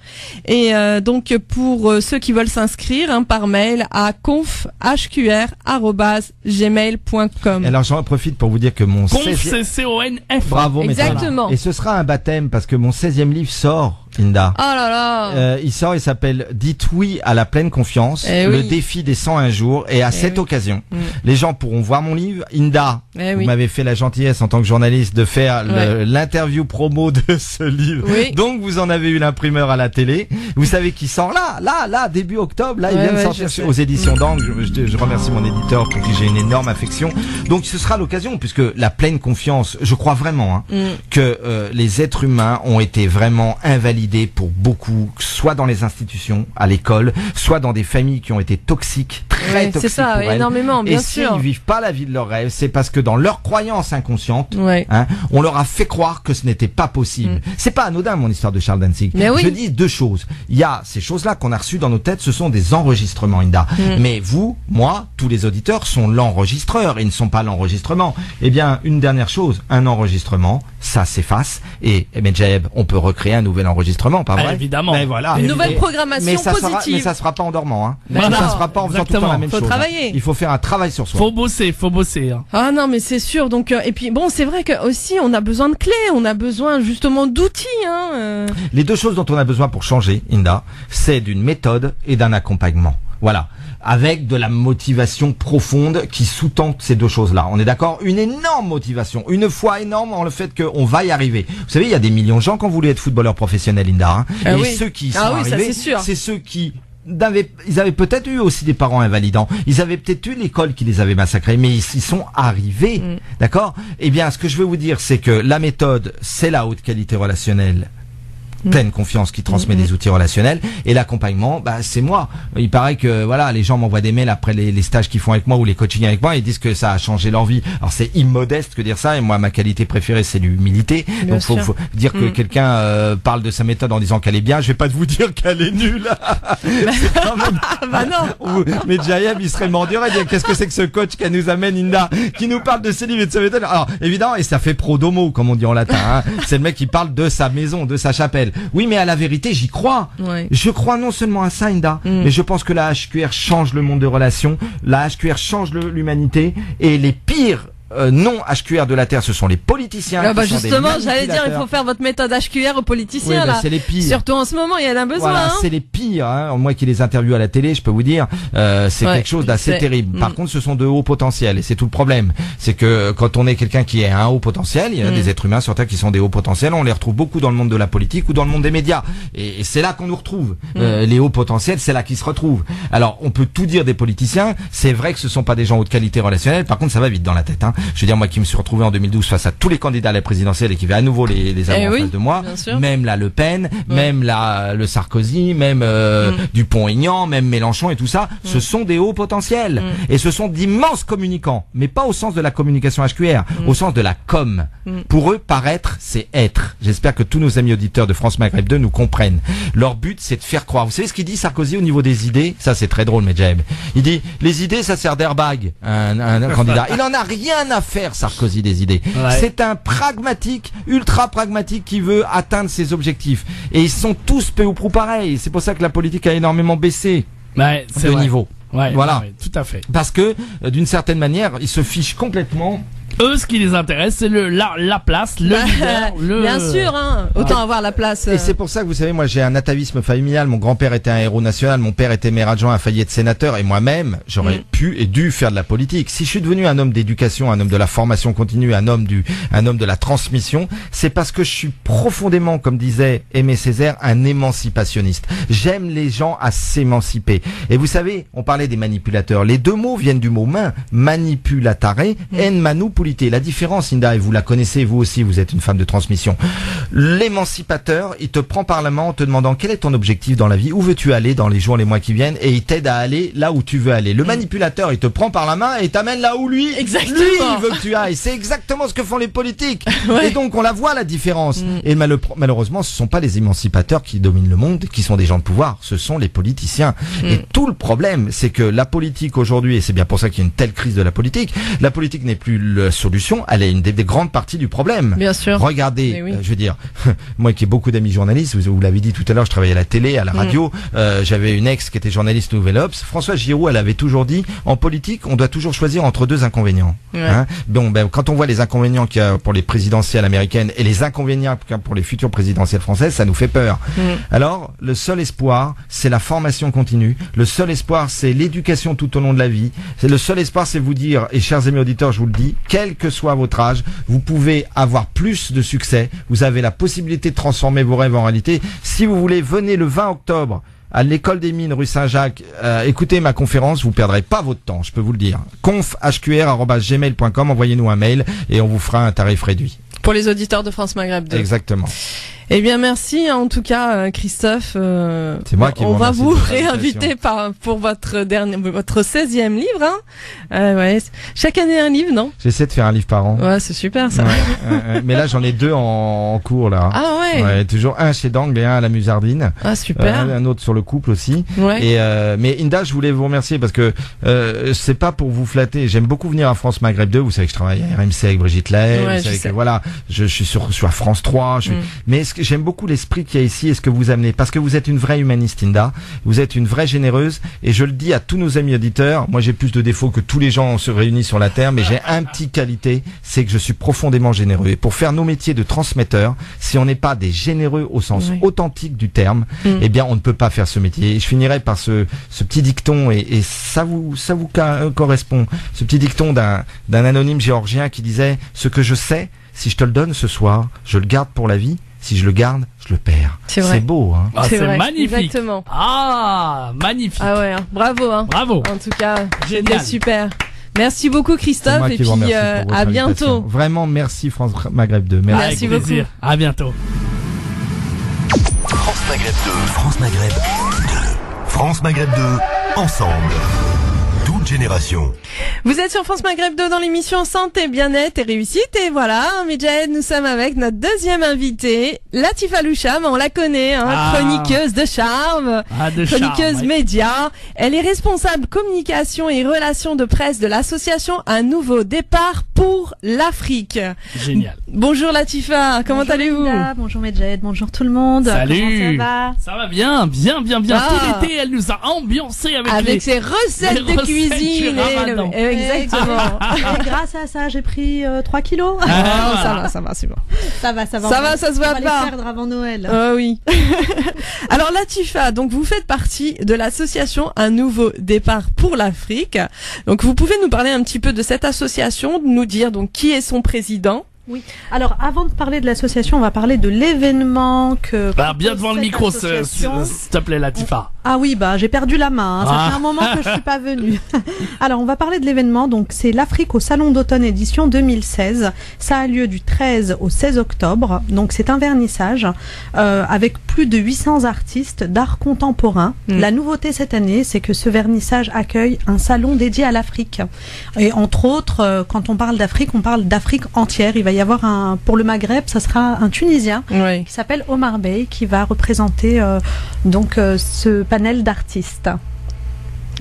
Et donc pour ceux qui veulent s'inscrire par mail à confhqr@gmail.com. Alors j'en profite pour vous dire que mon CONF. Bravo, exactement. Et ce sera un baptême parce que mon 16e livre sort. Inda. Oh là là. Il s'appelle Dites oui à la pleine confiance, le défi des 101 jours, et à cette occasion, les gens pourront voir mon livre. Inda, vous m'avez fait la gentillesse en tant que journaliste de faire l'interview promo de ce livre. Oui. Donc vous en avez eu l'imprimeur à la télé. Vous savez qu'il sort là, début octobre, il vient de sortir aux éditions d'Angle. Je remercie mon éditeur pour qui j'ai une énorme affection. Donc ce sera l'occasion, puisque la pleine confiance, je crois vraiment que les êtres humains ont été vraiment invalidés pour beaucoup, soit dans les institutions, à l'école, soit dans des familles qui ont été toxiques, très toxiques. C'est ça, pour énormément, bien sûr. Et s'ils vivent pas la vie de leurs rêves, c'est parce que dans leur croyance inconsciente, on leur a fait croire que ce n'était pas possible. C'est pas anodin mon histoire de Charles Danzig. Je dis deux choses. Il y a ces choses-là qu'on a reçues dans nos têtes, ce sont des enregistrements, Inda. Mais vous, moi, tous les auditeurs sont l'enregistreur, ils ne sont pas l'enregistrement. Eh bien, une dernière chose, un enregistrement, ça s'efface, et Jaëb, on peut recréer un nouvel enregistrement, pas vrai? Évidemment. Mais voilà. Une nouvelle programmation positive. Mais ça se fera pas en dormant, ça se fera pas en faisant tout le temps la même chose. Faut travailler. Il faut faire un travail sur soi. Faut bosser. Ah non, mais c'est sûr. Donc et puis bon, c'est vrai que aussi on a besoin de clés, on a besoin justement d'outils. Les deux choses dont on a besoin pour changer, Inda, c'est d'une méthode et d'un accompagnement. Voilà. Avec de la motivation profonde qui sous-tend ces deux choses-là. On est d'accord? Une énorme motivation, une foi énorme en le fait qu'on va y arriver. Vous savez, il y a des millions de gens qui ont voulu être footballeurs professionnels, Linda. Et ceux qui y sont arrivés, c'est ceux qui ils avaient peut-être eu aussi des parents invalidants. Ils avaient peut-être eu l'école qui les avait massacrés, mais ils y sont arrivés. D'accord? Eh bien, ce que je veux vous dire, c'est que la méthode, c'est la haute qualité relationnelle. Pleine confiance qui transmet des outils relationnels, et l'accompagnement, c'est moi. Il paraît que les gens m'envoient des mails après les stages qu'ils font avec moi ou les coachings avec moi, et ils disent que ça a changé leur vie. Alors c'est immodeste que dire ça, et moi ma qualité préférée c'est l'humilité. Donc faut dire que quelqu'un parle de sa méthode en disant qu'elle est bien, je vais pas vous dire qu'elle est nulle. C'est quand même... non. Mais Jaëb il serait mort de rire, qu'est-ce que c'est que ce coach qui nous amène, Inda, qui nous parle de ses livres et de sa méthode? Alors évidemment, et ça fait pro domo comme on dit en latin, c'est le mec qui parle de sa maison, de sa chapelle. Oui, mais à la vérité, j'y crois. Je crois non seulement à ça, Inda, mais je pense que la HQR change le monde de relations, la HQR change l'humanité, et les pires non HQR de la Terre, ce sont les politiciens. Justement, j'allais dire, il faut faire votre méthode HQR aux politiciens. C'est les pires. Surtout en ce moment, il y en a besoin. C'est les pires. Moi qui les interviewe à la télé, je peux vous dire, c'est quelque chose d'assez terrible. Par contre, ce sont de hauts potentiels, et c'est tout le problème. C'est que quand on est quelqu'un qui est un haut potentiel, il y a des êtres humains sur Terre qui sont des hauts potentiels. On les retrouve beaucoup dans le monde de la politique ou dans le monde des médias, et c'est là qu'on nous retrouve. Les hauts potentiels, c'est là qu'ils se retrouvent. Alors, on peut tout dire des politiciens. C'est vrai que ce sont pas des gens haute qualité relationnelle. Par contre, ça va vite dans la tête. Je veux dire, moi qui me suis retrouvé en 2012 face à tous les candidats à la présidentielle et qui va à nouveau les avoir en face de moi, même la Le Pen, même le Sarkozy, même Dupont-Aignan, même Mélenchon et tout ça, ce sont des hauts potentiels. Et ce sont d'immenses communicants, mais pas au sens de la communication HQR, au sens de la com. Pour eux, paraître, c'est être. J'espère que tous nos amis auditeurs de France Maghreb 2 nous comprennent. Leur but, c'est de faire croire. Vous savez ce qu'il dit Sarkozy au niveau des idées? Ça, c'est très drôle, Medjaeb. Il dit, les idées, ça sert d'airbag, un candidat. Il en a rien à faire, Sarkozy, des idées. C'est un pragmatique, ultra pragmatique qui veut atteindre ses objectifs. Et ils sont tous peu ou prou pareils. C'est pour ça que la politique a énormément baissé de niveau. Voilà. Tout à fait. Parce que, d'une certaine manière, ils se fichent complètement Eux, ce qui les intéresse, c'est la place, le leader, Bien sûr, hein. Autant avoir la place. Et c'est pour ça que vous savez, moi j'ai un atavisme familial. Mon grand-père était un héros national, mon père était maire adjoint, a failli être sénateur, et moi-même, j'aurais pu et dû faire de la politique. Si je suis devenu un homme d'éducation, un homme de la formation continue, un homme de la transmission, c'est parce que je suis profondément, comme disait Aimé Césaire, un émancipationniste. J'aime les gens à s'émanciper. Et vous savez, on parlait des manipulateurs. Les deux mots viennent du mot main, manipulatare, en manipulite. La différence, Inda, et vous la connaissez, vous aussi, vous êtes une femme de transmission. L'émancipateur, il te prend par la main en te demandant quel est ton objectif dans la vie, où veux-tu aller dans les jours, les mois qui viennent, et il t'aide à aller là où tu veux aller. Le manipulateur, il te prend par la main et t'amène là où lui, il veut que tu ailles. C'est exactement ce que font les politiques. Et donc, on la voit, la différence. Et malheureusement, ce sont pas les émancipateurs qui dominent le monde, qui sont des gens de pouvoir. Ce sont les politiciens. Et tout le problème, c'est que la politique aujourd'hui, et c'est bien pour ça qu'il y a une telle crise de la politique n'est plus la solution, elle est une des grandes parties du problème. Bien sûr. Regardez, je veux dire, moi qui ai beaucoup d'amis journalistes, vous l'avez dit tout à l'heure, je travaillais à la télé, à la radio, j'avais une ex qui était journaliste Nouvelle Obs. Françoise Giroud, elle avait toujours dit, en politique, on doit toujours choisir entre deux inconvénients. Hein? Bon, quand on voit les inconvénients qu'il y a pour les présidentielles américaines et les inconvénients qu'il y a pour les futures présidentielles françaises, ça nous fait peur. Alors, le seul espoir, c'est la formation continue. Le seul espoir, c'est l'éducation tout au long de la vie. C'est le seul espoir, c'est vous dire, et chers amis auditeurs, je vous le dis, quel que soit votre âge, vous pouvez avoir plus de succès. Vous avez la possibilité de transformer vos rêves en réalité. Si vous voulez, venez le 20 octobre à l'école des mines rue Saint-Jacques, écoutez ma conférence, vous perdrez pas votre temps, je peux vous le dire. conf@hqr@gmail.com, envoyez-nous un mail et on vous fera un tarif réduit. Pour les auditeurs de France Maghreb 2. Exactement. Eh bien, merci en tout cas, Christophe. C'est moi qui on va vous réinviter pour votre 16e livre. Hein. Chaque année un livre, non? J'essaie de faire un livre par an. Ouais, c'est super ça. Mais là, j'en ai 2 en cours là. Ah ouais. Ouais, toujours un chez Dangle et un à la Musardine. Ah super. Un autre sur le couple aussi. Ouais. Et mais Inda, je voulais vous remercier parce que c'est pas pour vous flatter. J'aime beaucoup venir à France Maghreb 2. Vous savez que je travaille à RMC avec Brigitte Lay. Ouais, vous savez que voilà, je suis à France 3. Mais j'aime beaucoup l'esprit qu'il y a ici et ce que vous amenez, parce que vous êtes une vraie humaniste, Inda. Vous êtes une vraie généreuse, et je le dis à tous nos amis auditeurs. Moi, j'ai plus de défauts que tous les gens se réunis sur la terre, mais j'ai un petit qualité, c'est que je suis profondément généreux. Et pour faire nos métiers de transmetteurs, si on n'est pas des généreux au sens authentique du terme, eh bien, on ne peut pas faire ce métier. Et je finirai par ce petit dicton, et ça vous correspond. Ce petit dicton d'un anonyme géorgien qui disait: ce que je sais, si je te le donne ce soir, je le garde pour la vie. Si je le garde, je le perds. C'est vrai. C'est beau, hein. Ah, c'est vrai. magnifique. Exactement. Ah, magnifique. Ah ouais, hein. Bravo, hein. Bravo. En tout cas, Génial. c'était super. Merci beaucoup, Christophe, et puis à bientôt. Vraiment, merci France Maghreb 2. Merci Avec plaisir. beaucoup. À bientôt. France Maghreb 2. France Maghreb 2. France Maghreb 2. Ensemble. Toute génération. Vous êtes sur France Maghreb 2 dans l'émission Santé, Bien-être et Réussite. Et voilà, Medjahed, nous sommes avec notre deuxième invitée, Latifa Loucham. On la connaît, hein, chroniqueuse de charme, chroniqueuse média. Elle est responsable communication et relations de presse de l'association Un Nouveau Départ pour l'Afrique. Génial. Bonjour Latifa, comment allez-vous? Bonjour Medjahed, bonjour tout le monde. Salut. Comment ça va? Ça va bien, bien, bien, bien. Ah. Tout l'été, elle nous a ambiancé avec ses recettes de cuisine. Exactement. Et grâce à ça, j'ai pris 3 kilos. Ça va, c'est bon. Ça va. Ça va, ça se voit pas. On va les perdre avant Noël. Oui. Alors Latifa, donc vous faites partie de l'association Un Nouveau Départ pour l'Afrique. Donc vous pouvez nous parler un petit peu de cette association, nous dire donc qui est son président? Oui. Alors, avant de parler de l'association, on va parler de l'événement que... bien devant le micro, s'il te plaît, Latifa. Ah oui, j'ai perdu la main. Hein. Ça fait un moment que je suis pas venue. Alors, on va parler de l'événement. Donc, c'est l'Afrique au Salon d'automne édition 2016. Ça a lieu du 13 au 16 octobre. Donc, c'est un vernissage avec plus de 800 artistes d'art contemporain. La nouveauté cette année, c'est que ce vernissage accueille un salon dédié à l'Afrique. Et entre autres, quand on parle d'Afrique, on parle d'Afrique entière. Il va y avoir pour le Maghreb, ça sera un Tunisien qui s'appelle Omar Bey qui va représenter ce panel d'artistes.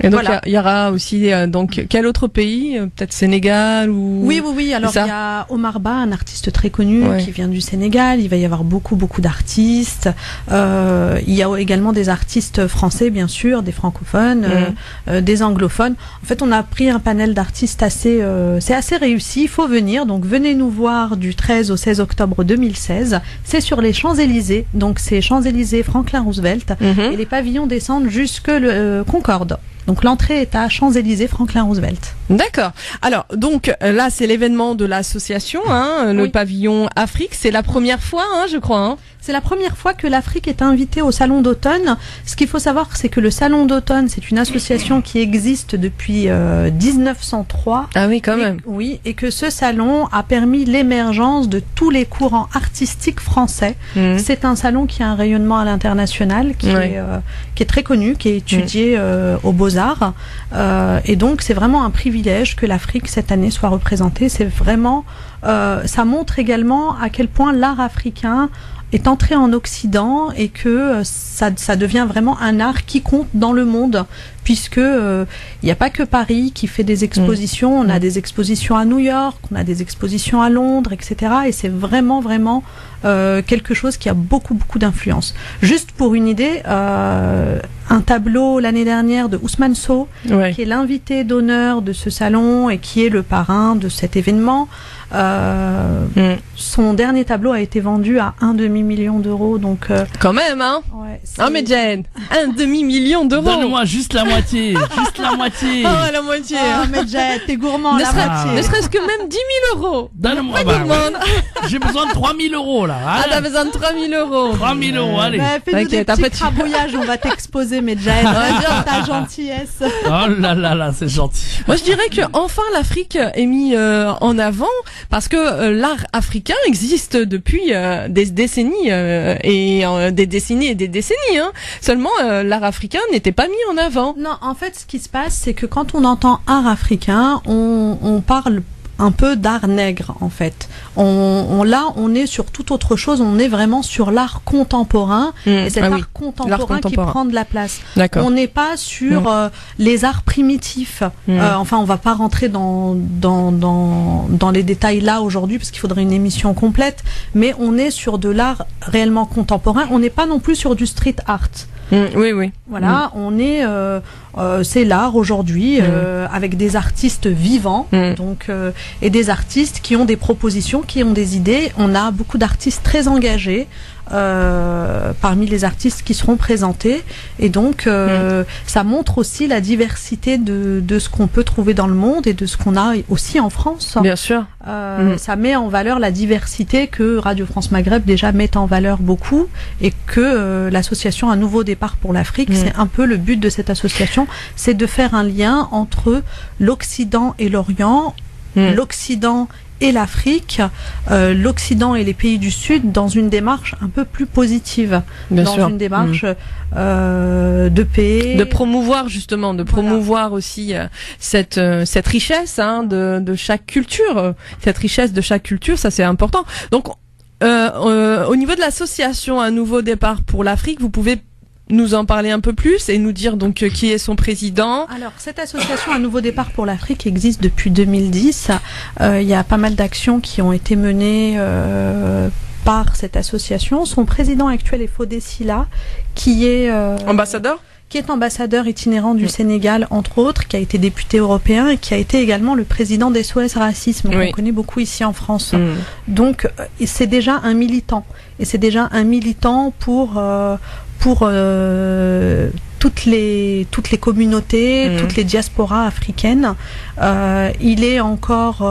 Et donc il y aura aussi donc quel autre pays, peut-être Sénégal ou Oui. Alors il y a Omar Ba, un artiste très connu qui vient du Sénégal. Il va y avoir beaucoup d'artistes. Il y a également des artistes français, bien sûr, des francophones, des anglophones. En fait, on a pris un panel d'artistes c'est assez réussi. Il faut venir. Donc venez nous voir du 13 au 16 octobre 2016. C'est sur les Champs-Élysées. Donc c'est Champs-Élysées, Franklin Roosevelt, et les pavillons descendent jusque le Concorde. Donc l'entrée est à Champs-Élysées, Franklin Roosevelt. D'accord. Alors donc là c'est l'événement de l'association, le pavillon Afrique. C'est la première fois, je crois. C'est la première fois que l'Afrique est invitée au Salon d'automne. Ce qu'il faut savoir, c'est que le Salon d'automne, c'est une association qui existe depuis 1903. Ah oui, quand même. Oui, et que ce salon a permis l'émergence de tous les courants artistiques français. C'est un salon qui a un rayonnement à l'international, qui est très connu, qui est étudié aux Beaux-Arts. Et donc, c'est vraiment un privilège que l'Afrique, cette année, soit représentée. C'est vraiment... ça montre également à quel point l'art africain est entré en Occident et que ça devient vraiment un art qui compte dans le monde, puisque il n'y a pas que Paris qui fait des expositions. On a des expositions à New York, on a des expositions à Londres, etc. Et c'est vraiment quelque chose qui a beaucoup d'influence. Juste pour une idée, un tableau l'année dernière de Ousmane Sow, qui est l'invité d'honneur de ce salon et qui est le parrain de cet événement. Son dernier tableau a été vendu à 1,5 million d'euros, donc quand même, mais Jen, 1,5 million d'euros. Donne-moi juste la moitié, la moitié. La moitié. Mais Jen, t'es gourmand, la moitié. Ne serait-ce que même 10 000 euros. Donne-moi. J'ai besoin de 3 000 euros là. T'as besoin de 3 000 euros. 3 000 euros, allez. Fais-nous des petits crabouillages, on va t'exposer, mais Jen, ta gentillesse. Oh là, c'est gentil. Moi, je dirais que enfin l'Afrique est mis en avant, parce que l'art africain existe depuis des décennies et des décennies. Seulement, l'art africain n'était pas mis en avant. Non, en fait, ce qui se passe, c'est que quand on entend art africain, on parle un peu d'art nègre, en fait. On est sur toute autre chose. On est vraiment sur l'art contemporain, et cet art contemporain qui prend de la place. D'accord. On n'est pas sur les arts primitifs. Enfin, on va pas rentrer dans les détails là aujourd'hui, parce qu'il faudrait une émission complète. Mais on est sur de l'art réellement contemporain. On n'est pas non plus sur du street art. Oui. Voilà, on est, c'est l'art aujourd'hui, avec des artistes vivants, donc et des artistes qui ont des propositions, qui ont des idées. On a beaucoup d'artistes très engagés parmi les artistes qui seront présentés, et donc ça montre aussi la diversité de ce qu'on peut trouver dans le monde et de ce qu'on a aussi en France. Bien sûr. Ça met en valeur la diversité que Radio France Maghreb déjà met en valeur beaucoup, et que l'association Un Nouveau Départ pour l'Afrique, c'est un peu le but de cette association, c'est de faire un lien entre l'Occident et l'Orient, l'Occident et l'Afrique, l'Occident et les pays du Sud, dans une démarche un peu plus positive, une démarche de paix, de promouvoir justement, promouvoir aussi cette richesse de chaque culture, cette richesse de chaque culture, ça c'est important. Donc au niveau de l'association Un Nouveau Départ pour l'Afrique, vous pouvez nous en parler un peu plus et nous dire donc qui est son président. Alors, cette association Un Nouveau Départ pour l'Afrique existe depuis 2010. Il y a pas mal d'actions qui ont été menées par cette association. Son président actuel est Fodé Silla, qui est ambassadeur itinérant du Sénégal, entre autres, qui a été député européen et qui a été également le président d'SOS Racisme, qu'on connaît beaucoup ici en France. Donc, c'est déjà un militant. Et c'est déjà un militant pour toutes les communautés, toutes les diasporas africaines. Il est encore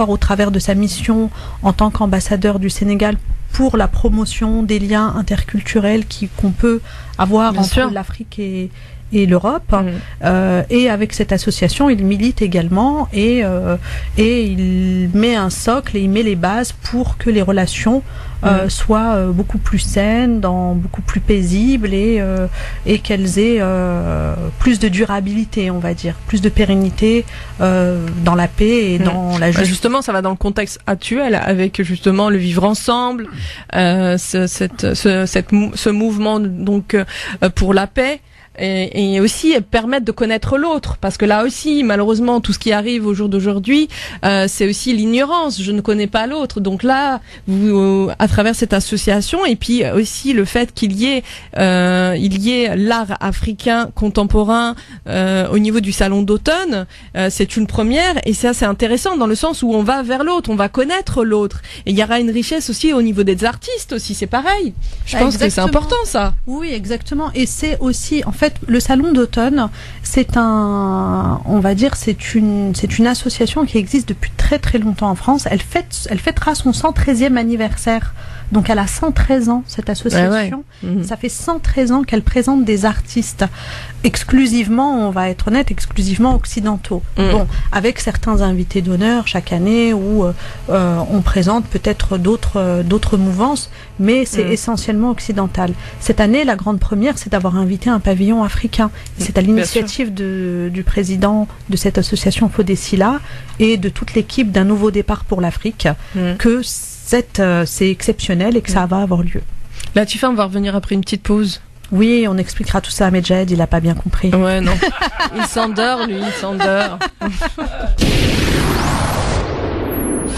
au travers de sa mission en tant qu'ambassadeur du Sénégal pour la promotion des liens interculturels qu'on peut avoir entre l'Afrique et l'Europe. Et avec cette association, il milite également, et il met un socle et il met les bases pour que les relations soient beaucoup plus saines, beaucoup plus paisibles, et qu'elles aient plus de durabilité, on va dire, plus de pérennité dans la paix et dans la justice. Justement, ça va dans le contexte actuel, avec justement le vivre ensemble, ce mouvement donc pour la paix. et aussi permettre de connaître l'autre, parce que là aussi, malheureusement, tout ce qui arrive au jour d'aujourd'hui, c'est aussi l'ignorance. Je ne connais pas l'autre. Donc là, vous, à travers cette association, et puis aussi le fait qu'il y ait l'art africain contemporain au niveau du salon d'automne, c'est une première, et ça c'est intéressant dans le sens où on va vers l'autre, on va connaître l'autre, et il y aura une richesse aussi au niveau des artistes aussi, c'est pareil. Je pense que c'est important ça. Oui, exactement, et c'est aussi, en fait, le salon d'automne, c'est une association qui existe depuis très très longtemps en France. Elle fêtera son 113e anniversaire. Donc elle a 113 ans, cette association. Ça fait 113 ans qu'elle présente des artistes exclusivement, on va être honnête, exclusivement occidentaux. Bon, avec certains invités d'honneur chaque année où on présente peut-être d'autres mouvances, mais c'est essentiellement occidental. Cette année, la grande première, c'est d'avoir invité un pavillon africain. C'est à l'initiative du président de cette association Fodessila et de toute l'équipe d'un nouveau départ pour l'Afrique que c'est exceptionnel et que ça va avoir lieu. Latifa, on va revenir après une petite pause. Oui, on expliquera tout ça à Medjed, il a pas bien compris. Ouais, non. Il s'endort, lui, il s'endort.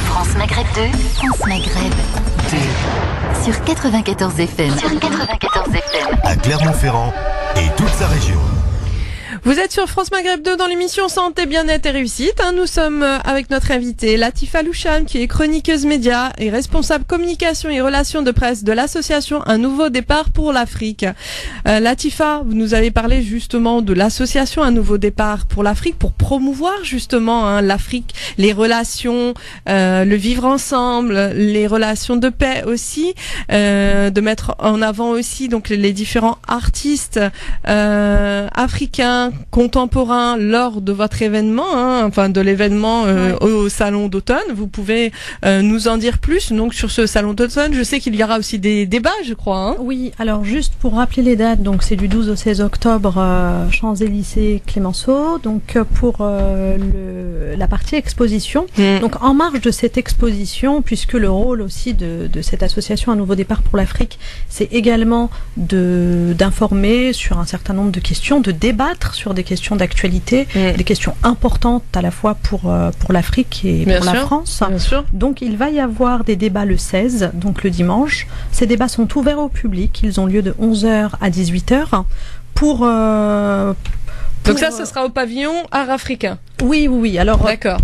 France Maghreb 2, France Maghreb 2. Sur 94 FM. À Clermont-Ferrand et toute sa région. Vous êtes sur France Maghreb 2 dans l'émission Santé, Bien-être et Réussite. Nous sommes avec notre invitée Latifa Loucham, qui est chroniqueuse média et responsable communication et relations de presse de l'association Un Nouveau Départ pour l'Afrique. Latifa, vous nous avez parlé justement de l'association Un Nouveau Départ pour l'Afrique pour promouvoir justement l'Afrique, les relations, le vivre ensemble, les relations de paix aussi, de mettre en avant aussi donc les différents artistes africains contemporain lors de votre événement, enfin de l'événement au salon d'automne. Vous pouvez nous en dire plus donc sur ce salon d'automne. Je sais qu'il y aura aussi des débats, je crois. Oui, alors juste pour rappeler les dates, donc c'est du 12 au 16 octobre, Champs-Élysées, Clémenceau. Donc pour la partie exposition. Donc en marge de cette exposition, puisque le rôle aussi de cette association Un Nouveau Départ pour l'Afrique, c'est également d'informer sur un certain nombre de questions, de débattre sur des questions d'actualité, des questions importantes à la fois pour l'Afrique et pour la France. Bien sûr. Donc il va y avoir des débats le 16, donc le dimanche. Ces débats sont ouverts au public, ils ont lieu de 11h à 18h donc ça, ce sera au pavillon art africain. Oui. Alors, d'accord.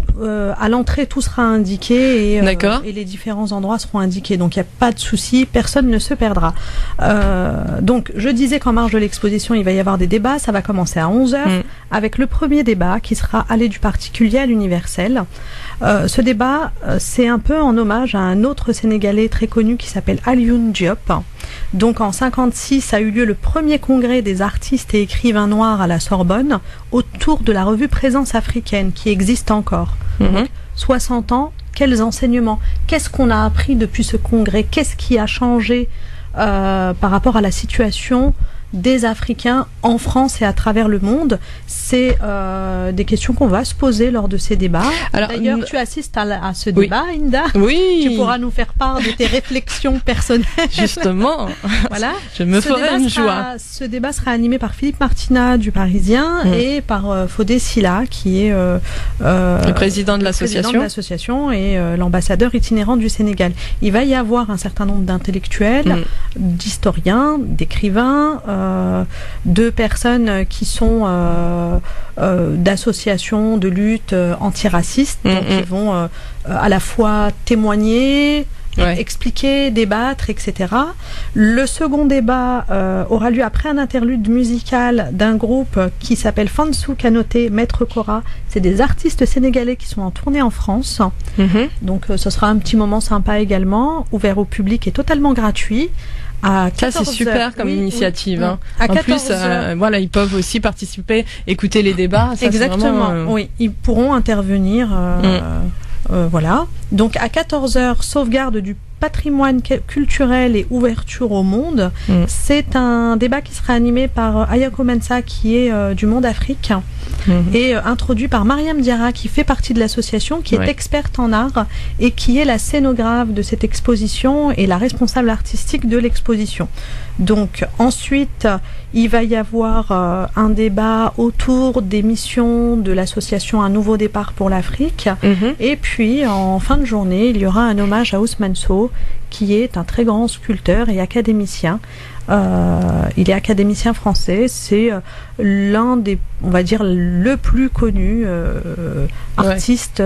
À l'entrée, tout sera indiqué et les différents endroits seront indiqués. Donc, il n'y a pas de souci, personne ne se perdra. Donc, je disais qu'en marge de l'exposition, il va y avoir des débats. Ça va commencer à 11h avec le premier débat qui sera aller du particulier à l'universel. Ce débat, c'est un peu en hommage à un autre Sénégalais très connu qui s'appelle Alioune Diop. Donc, en 56 a eu lieu le premier congrès des artistes et écrivains noirs à la Sorbonne autour de la revue Présence africaine qui existe encore. 60 ans, quels enseignements? Qu'est-ce qu'on a appris depuis ce congrès? Qu'est-ce qui a changé par rapport à la situation des Africains en France et à travers le monde? C'est des questions qu'on va se poser lors de ces débats. D'ailleurs, tu assistes à ce débat, Inda. Oui. Tu pourras nous faire part de tes réflexions personnelles. Justement. Voilà. Je me ferai une joie. Ce débat sera animé par Philippe Martina du Parisien et par Fodessila, qui est le président de l'association et l'ambassadeur itinérant du Sénégal. Il va y avoir un certain nombre d'intellectuels, d'historiens, d'écrivains, de personnes qui sont d'associations de lutte antiracistes, donc qui vont à la fois témoigner, expliquer, débattre, etc. Le second débat aura lieu après un interlude musical d'un groupe qui s'appelle Fansou Kanoté, Maître Cora. C'est des artistes sénégalais qui sont en tournée en France. Donc ce sera un petit moment sympa également, ouvert au public et totalement gratuit. Ça c'est super comme initiative. En plus, voilà, ils peuvent aussi participer, écouter les débats. Ça, exactement. Vraiment, oui, ils pourront intervenir. Voilà. Donc à 14h, sauvegarde du patrimoine culturel et ouverture au monde. C'est un débat qui sera animé par Ayako Mensah, qui est du Monde Afrique, et introduit par Mariam Diarra, qui fait partie de l'association, qui est experte en art et qui est la scénographe de cette exposition et la responsable artistique de l'exposition. Donc ensuite, il va y avoir un débat autour des missions de l'association Un Nouveau Départ pour l'Afrique. Et puis, en fin de journée, il y aura un hommage à Ousmane Sow, qui est un très grand sculpteur et académicien. Il est académicien français, c'est l'un des, on va dire, le plus connu artiste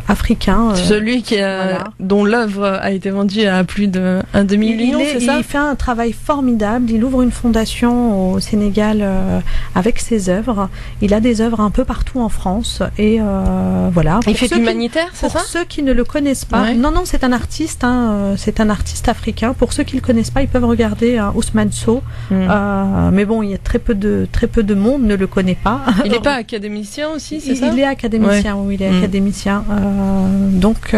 africain. Celui qui dont l'œuvre a été vendue à plus de 1 demi-million, c'est ça ? Il fait un travail formidable, il ouvre une fondation au Sénégal avec ses œuvres. Il a des œuvres un peu partout en France et voilà. Il fait de l'humanitaire, c'est ça ? Pour ceux qui ne le connaissent pas, non, c'est un artiste, c'est un artiste africain. Pour ceux qui le connaissent pas, ils peuvent regarder Ousmane Sow. Mais bon, il y a très peu de monde ne le connaît pas. Il n'est pas académicien aussi, c'est ça ? Il est académicien, oui, il est académicien. Donc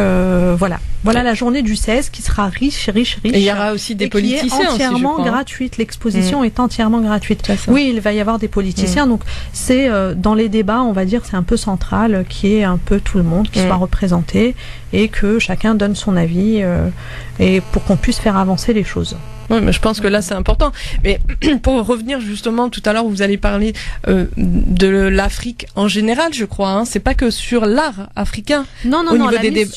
voilà. Voilà la journée du 16 qui sera riche. Et il y aura aussi des politiciens qui est entièrement gratuite. L'exposition est entièrement gratuite. Oui, il va y avoir des politiciens. Donc c'est dans les débats, on va dire, c'est un peu central, qui est un peu tout le monde qui soit représenté et que chacun donne son avis et pour qu'on puisse faire avancer les choses. Oui, mais je pense que là c'est important. Mais pour revenir justement, tout à l'heure vous allez parler de l'Afrique en général, je crois. Hein. C'est pas que sur l'art africain. Non, au niveau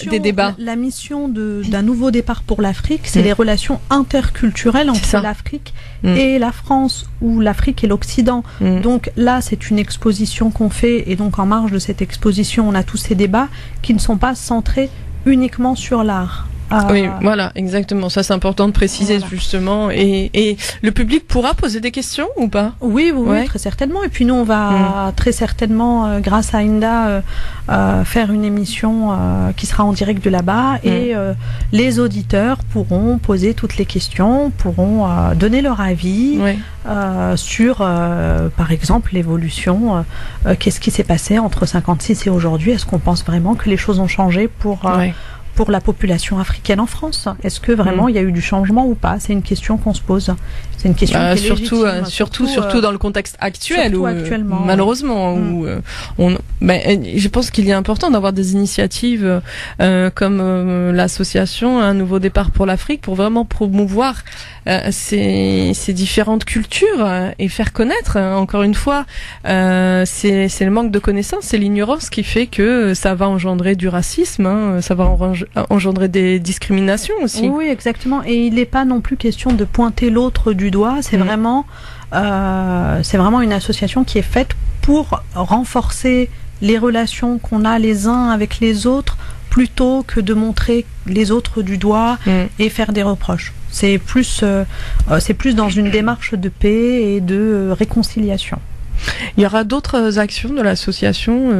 des débats. La mission d'un nouveau départ pour l'Afrique, c'est les relations interculturelles entre l'Afrique et la France, ou l'Afrique et l'Occident. Donc là, c'est une exposition qu'on fait, et donc en marge de cette exposition, on a tous ces débats qui ne sont pas centrés uniquement sur l'art. Oui, voilà, exactement. Ça, c'est important de préciser justement. Et le public pourra poser des questions ou pas ? Oui, très certainement. Et puis nous, on va très certainement, grâce à Inda, faire une émission qui sera en direct de là-bas. Et les auditeurs pourront poser toutes les questions, pourront donner leur avis sur, par exemple, l'évolution. Qu'est-ce qui s'est passé entre 56 et aujourd'hui ? Est-ce qu'on pense vraiment que les choses ont changé pour la population africaine en France? Est-ce que vraiment il y a eu du changement ou pas? C'est une question qu'on se pose. C'est une question qui est surtout dans le contexte actuel, où, actuellement, malheureusement, où je pense qu'il est important d'avoir des initiatives comme l'association Un Nouveau Départ pour l'Afrique pour vraiment promouvoir ces différentes cultures et faire connaître. Encore une fois, c'est le manque de connaissances, c'est l'ignorance qui fait que ça va engendrer du racisme, ça va engendrer des discriminations aussi. Oui, exactement. Et il n'est pas non plus question de pointer l'autre du doigt. C'est vraiment une association qui est faite pour renforcer les relations qu'on a les uns avec les autres, plutôt que de montrer les autres du doigt et faire des reproches. C'est plus dans une démarche de paix et de réconciliation. Il y aura d'autres actions de l'association,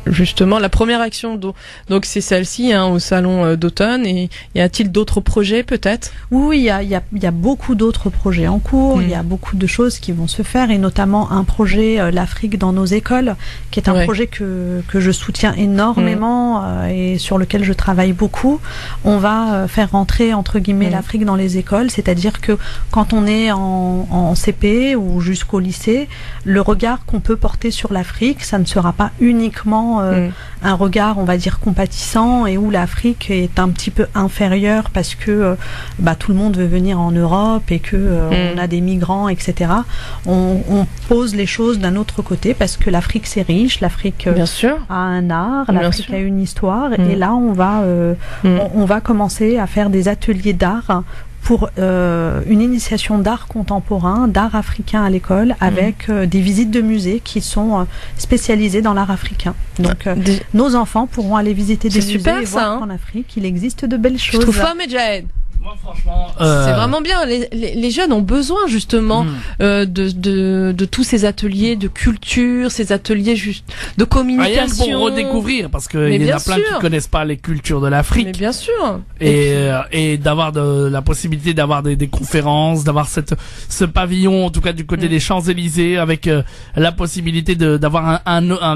justement. La première action, donc c'est celle-ci, au salon d'automne. Et y a-t-il d'autres projets, peut-être? Oui, il y a beaucoup d'autres projets en cours. Il y a beaucoup de choses qui vont se faire, et notamment un projet l'Afrique dans nos écoles, qui est un projet que je soutiens énormément et sur lequel je travaille beaucoup. On va faire rentrer, entre guillemets, l'Afrique dans les écoles, c'est-à-dire que quand on est en CP ou jusqu'au lycée, le regard qu'on peut porter sur l'Afrique, ça ne sera pas uniquement un regard, on va dire, compatissant, et où l'Afrique est un petit peu inférieure parce que tout le monde veut venir en Europe et que on a des migrants, etc. On pose les choses d'un autre côté, parce que l'Afrique c'est riche, l'Afrique a un art, l'Afrique a une histoire, et là on va commencer à faire des ateliers d'art pour une initiation d'art contemporain, d'art africain à l'école, avec des visites de musées qui sont spécialisées dans l'art africain. Donc nos enfants pourront aller visiter des musées et voir qu'en Afrique il existe de belles choses. Je trouve pas, Medjahed. Moi, franchement, c'est vraiment bien. Les jeunes ont besoin justement de tous ces ateliers de culture, ces ateliers juste de communication. Rien pour redécouvrir, parce que il y en a plein qui connaissent pas les cultures de l'Afrique. Mais bien sûr. Et d'avoir la possibilité d'avoir des conférences, d'avoir ce pavillon, en tout cas du côté des Champs-Élysées, avec la possibilité d'avoir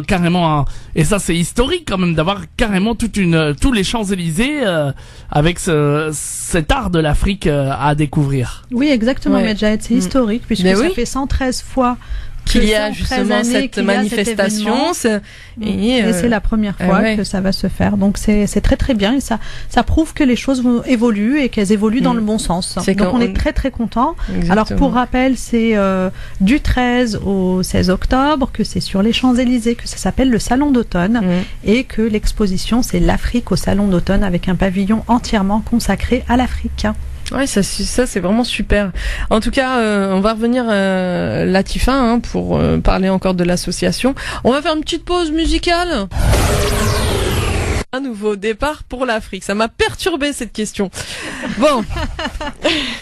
carrément et ça c'est historique quand même, d'avoir carrément tous les Champs-Élysées avec cet art de l'Afrique à découvrir. Oui, exactement, Medjahid, c'est historique puisque ça fait 113 fois qu'il y a justement cette manifestation et c'est la première fois que ça va se faire. Donc c'est très très bien et ça prouve que les choses évoluent et qu'elles évoluent dans le bon sens. Donc on est très très content. Alors pour rappel, c'est du 13 au 16 octobre que c'est sur les Champs-Élysées, que ça s'appelle le Salon d'automne et que l'exposition c'est l'Afrique au Salon d'automne avec un pavillon entièrement consacré à l'Afrique. Ouais, ça c'est vraiment super. En tout cas, on va revenir Latifa pour parler encore de l'association. On va faire une petite pause musicale. Un nouveau départ pour l'Afrique. Ça m'a perturbé cette question. Bon.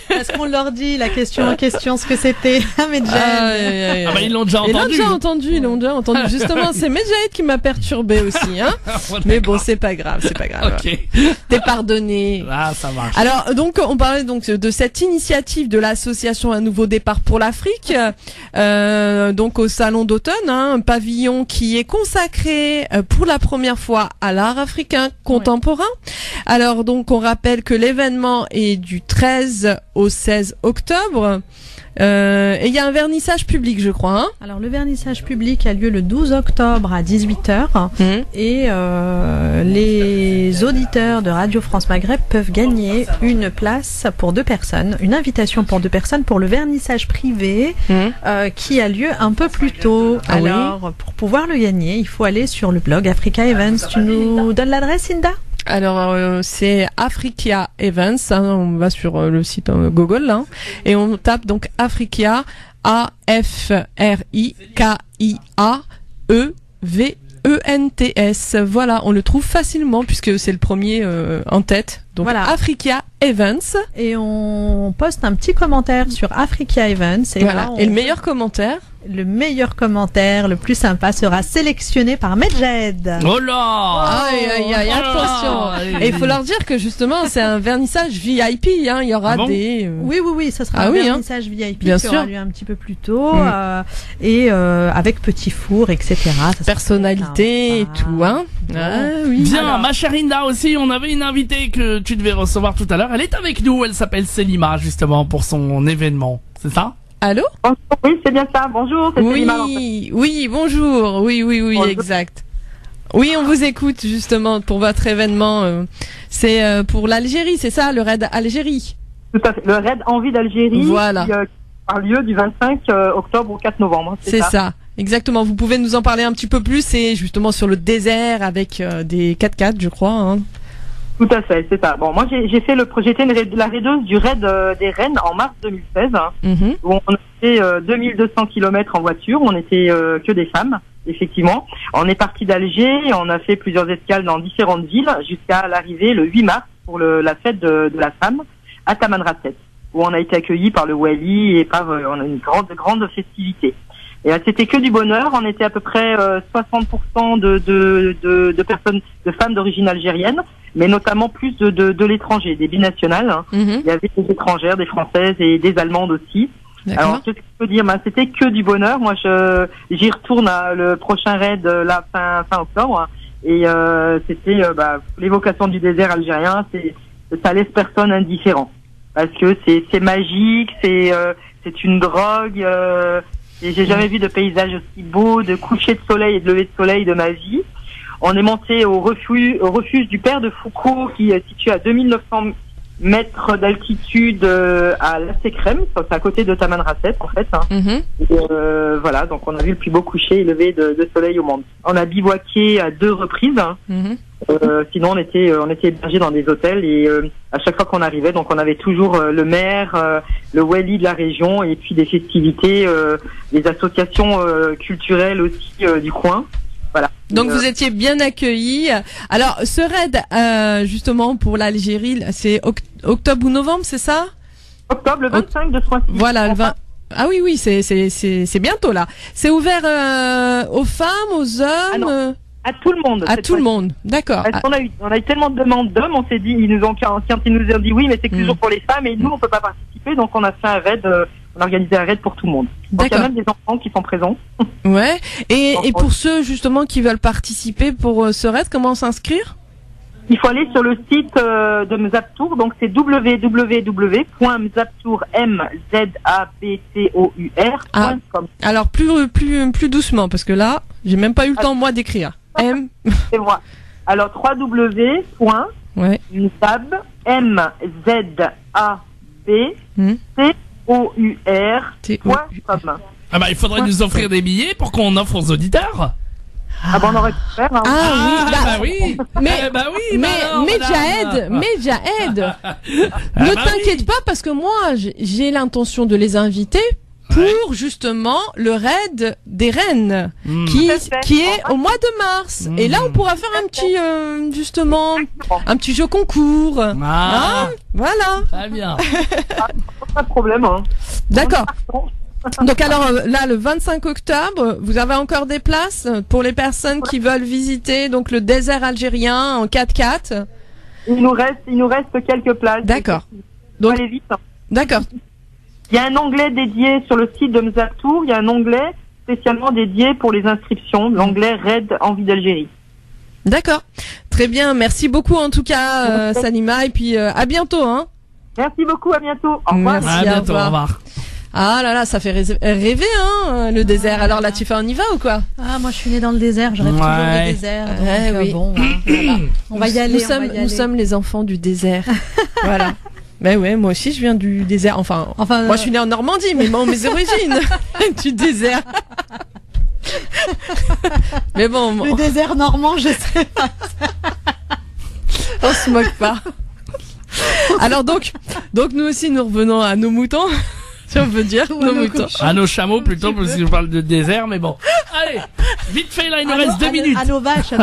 Est-ce qu'on leur dit la question en question ce que c'était? Medjahid. Ils l'ont déjà entendu. Ils l'ont déjà entendu. Justement, c'est Medjahid qui m'a perturbé aussi, Mais bon, c'est pas grave. Ok. T'es pardonné. Ah, ça marche. Alors, donc, on parlait donc de cette initiative de l'association Un Nouveau Départ pour l'Afrique, donc au Salon d'automne, un pavillon qui est consacré pour la première fois à l'art africain contemporain. Alors donc on rappelle que l'événement est du 13 au 16 octobre. Et il y a un vernissage public, je crois. Alors le vernissage public a lieu le 12 octobre à 18h et les auditeurs de Radio France Maghreb peuvent gagner une place pour 2 personnes, une invitation pour 2 personnes pour le vernissage privé qui a lieu un peu plus tôt. Alors pour pouvoir le gagner, il faut aller sur le blog Africa Events. Tu nous donnes l'adresse, Inda? Alors c'est Africa Events, on va sur le site Google là, et on tape donc Africa AFRIKIA-EVENTS. Voilà, on le trouve facilement puisque c'est le premier en tête. Donc Africa Events. Et on poste un petit commentaire sur Africa Events. Et voilà. Et le meilleur commentaire, le plus sympa sera sélectionné par Medjahid. Oh là! Aïe, attention! Et il faut leur dire que justement, c'est un vernissage VIP, il y aura des... Oui, ça sera un vernissage VIP bien qui aura lieu un petit peu plus tôt, et avec petit four, etc. Ça personnalité et tout, Bien, alors, ma chère Inda aussi, on avait une invitée que tu devais recevoir tout à l'heure. Elle est avec nous, elle s'appelle Selima, justement, pour son événement. C'est ça? Allô? Oui, c'est bien ça. Bonjour, c'est Selima. Oui, bonjour. Oui, bonjour. Exact. Oui, on vous écoute justement pour votre événement. C'est pour l'Algérie, c'est ça, le raid Algérie? Tout à fait. Le raid Envie d'Algérie. Voilà. Qui a lieu du 25 octobre au 4 novembre. C'est ça. Exactement. Vous pouvez nous en parler un petit peu plus? C'est justement sur le désert avec des 4x4, je crois. Tout à fait, c'est ça. Bon, moi j'étais la raideuse du raid des Rennes en mars 2016, où on a fait 2200 km en voiture, on était que des femmes, effectivement. On est parti d'Alger, on a fait plusieurs escales dans différentes villes, jusqu'à l'arrivée le 8 mars pour la fête de la femme à Tamanrasset, où on a été accueillis par le Wali et on a une grande festivité. Et c'était que du bonheur. On était à peu près 60% de personnes, de femmes d'origine algérienne, mais notamment plus de l'étranger, des binationales. Il y avait des étrangères, des françaises et des allemandes aussi. Alors, qu'est-ce que je peux dire? C'était que du bonheur. Moi, j'y retourne le prochain raid la fin octobre. Et c'était l'évocation du désert algérien. Ça laisse personne indifférent parce que c'est magique. C'est une drogue. Et j'ai jamais vu de paysage aussi beau, de coucher de soleil et de lever de soleil de ma vie. On est monté au refuge du Père de Foucault qui est situé à 2900 mètres d'altitude à La Sécrème, c'est à côté de Tamanrasset en fait. Et, voilà, donc on a vu le plus beau coucher et lever de soleil au monde. On a bivouaqué à 2 reprises. Sinon on était hébergés dans des hôtels et à chaque fois qu'on arrivait, donc on avait toujours le maire, le wali de la région et puis des festivités, des associations culturelles aussi du coin. Voilà. Donc vous étiez bien accueillis. Alors ce raid justement pour l'Algérie, c'est octobre ou novembre, c'est ça? Octobre, le 25 de ce mois-ci. Voilà, le 20. Ah oui, c'est bientôt là. C'est ouvert aux femmes, aux hommes. À tout le monde. À tout le monde, d'accord. Parce qu'on a eu tellement de demandes d'hommes, on s'est dit, quand ils nous ont dit oui, mais c'est que toujours pour les femmes, et nous on peut pas participer, donc on a fait un raid, on a organisé un raid pour tout le monde. Donc il y a même des enfants qui sont présents. Ouais. Et pour ceux justement qui veulent participer pour ce raid, comment s'inscrire? Il faut aller sur le site de Mzaptour, donc c'est www.mzaptour.com. Alors plus doucement, parce que là, j'ai même pas eu le temps moi d'écrire. C'est moi. Alors www.mzab, M-Z-A-B-T-O-U-R.com. Ah bah il faudrait nous offrir des billets pour qu'on offre aux auditeurs. Ah bon, on aurait pu faire. Hein. Oui. Mais Jahed, ne t'inquiète pas parce que moi j'ai l'intention de les inviter pour justement le raid des reines qui est au mois de mars. Et là on pourra faire un petit justement un petit jeu concours. Voilà. Très bien. Pas de problème. Hein. D'accord. Donc alors là le 25 octobre, vous avez encore des places pour les personnes qui veulent visiter donc le désert algérien en 4x4. Il nous reste quelques places. D'accord. Donc aller vite. D'accord. Il y a un onglet dédié sur le site de Mzaptour, il y a un onglet spécialement dédié pour les inscriptions, l'onglet Raid Envie d'Algérie. D'accord. Très bien, merci beaucoup en tout cas Salima et puis à bientôt hein. Merci beaucoup, à bientôt. Au revoir. Merci, à bientôt, au revoir. Ah là là, ça fait rêver hein, le désert. Alors là, on y va ou quoi? Ah, moi je suis née dans le désert, je rêve toujours du désert. Donc, oui. Bon, voilà. On va y aller. Nous sommes les enfants du désert. Voilà. Ben ouais, moi aussi je viens du désert. Enfin moi je suis née en Normandie, mais moi mes origines du désert. Mais bon, le désert normand, je sais pas. On se moque pas. Alors donc nous aussi nous revenons à nos moutons. Si on veut dire, nos moutons. À nos chameaux plutôt, parce que je parle de désert, mais bon. Allez, vite fait, là, il nous reste 2 minutes. À nos vaches.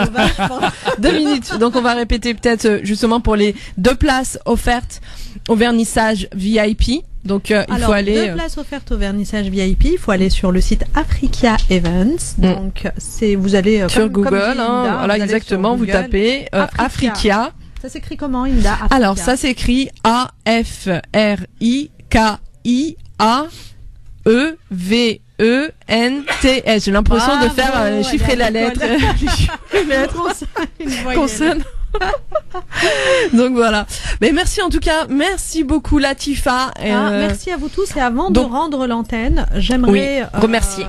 2 minutes. Donc on va répéter peut-être justement pour les 2 places offertes au vernissage VIP. Donc il faut aller. 2 places offertes au vernissage VIP. Il faut aller sur le site Africa Events. Donc vous allez sur Google. Voilà exactement. Vous tapez Africa. Ça s'écrit comment, Inda? Africa. Alors ça s'écrit A-F-R-I-K-I-A-E-V-E-N-T-S. J'ai l'impression de faire chiffrer la lettre. Consonne. Donc voilà. Mais merci en tout cas, merci beaucoup Latifa. Merci à vous tous et avant de rendre l'antenne, j'aimerais remercier.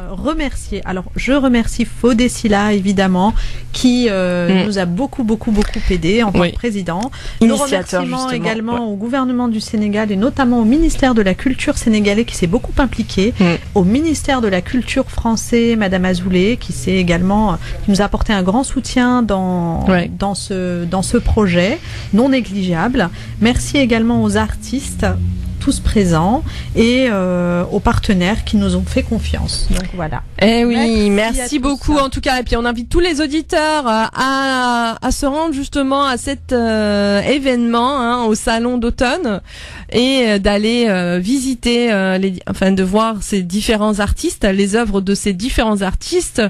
Alors je remercie Fodessila évidemment qui nous a beaucoup aidé en tant que président. Nos remerciements également au gouvernement du Sénégal et notamment au ministère de la Culture sénégalais qui s'est beaucoup impliqué, au ministère de la Culture français, Madame Azoulay qui nous a apporté un grand soutien dans ce projet non négligeable. Merci également aux artistes tous présents et aux partenaires qui nous ont fait confiance. Donc voilà. Eh oui, merci beaucoup en tout cas. Et puis on invite tous les auditeurs à se rendre justement à cet événement au salon d'automne et d'aller visiter de voir ces différents artistes, les œuvres de ces différents artistes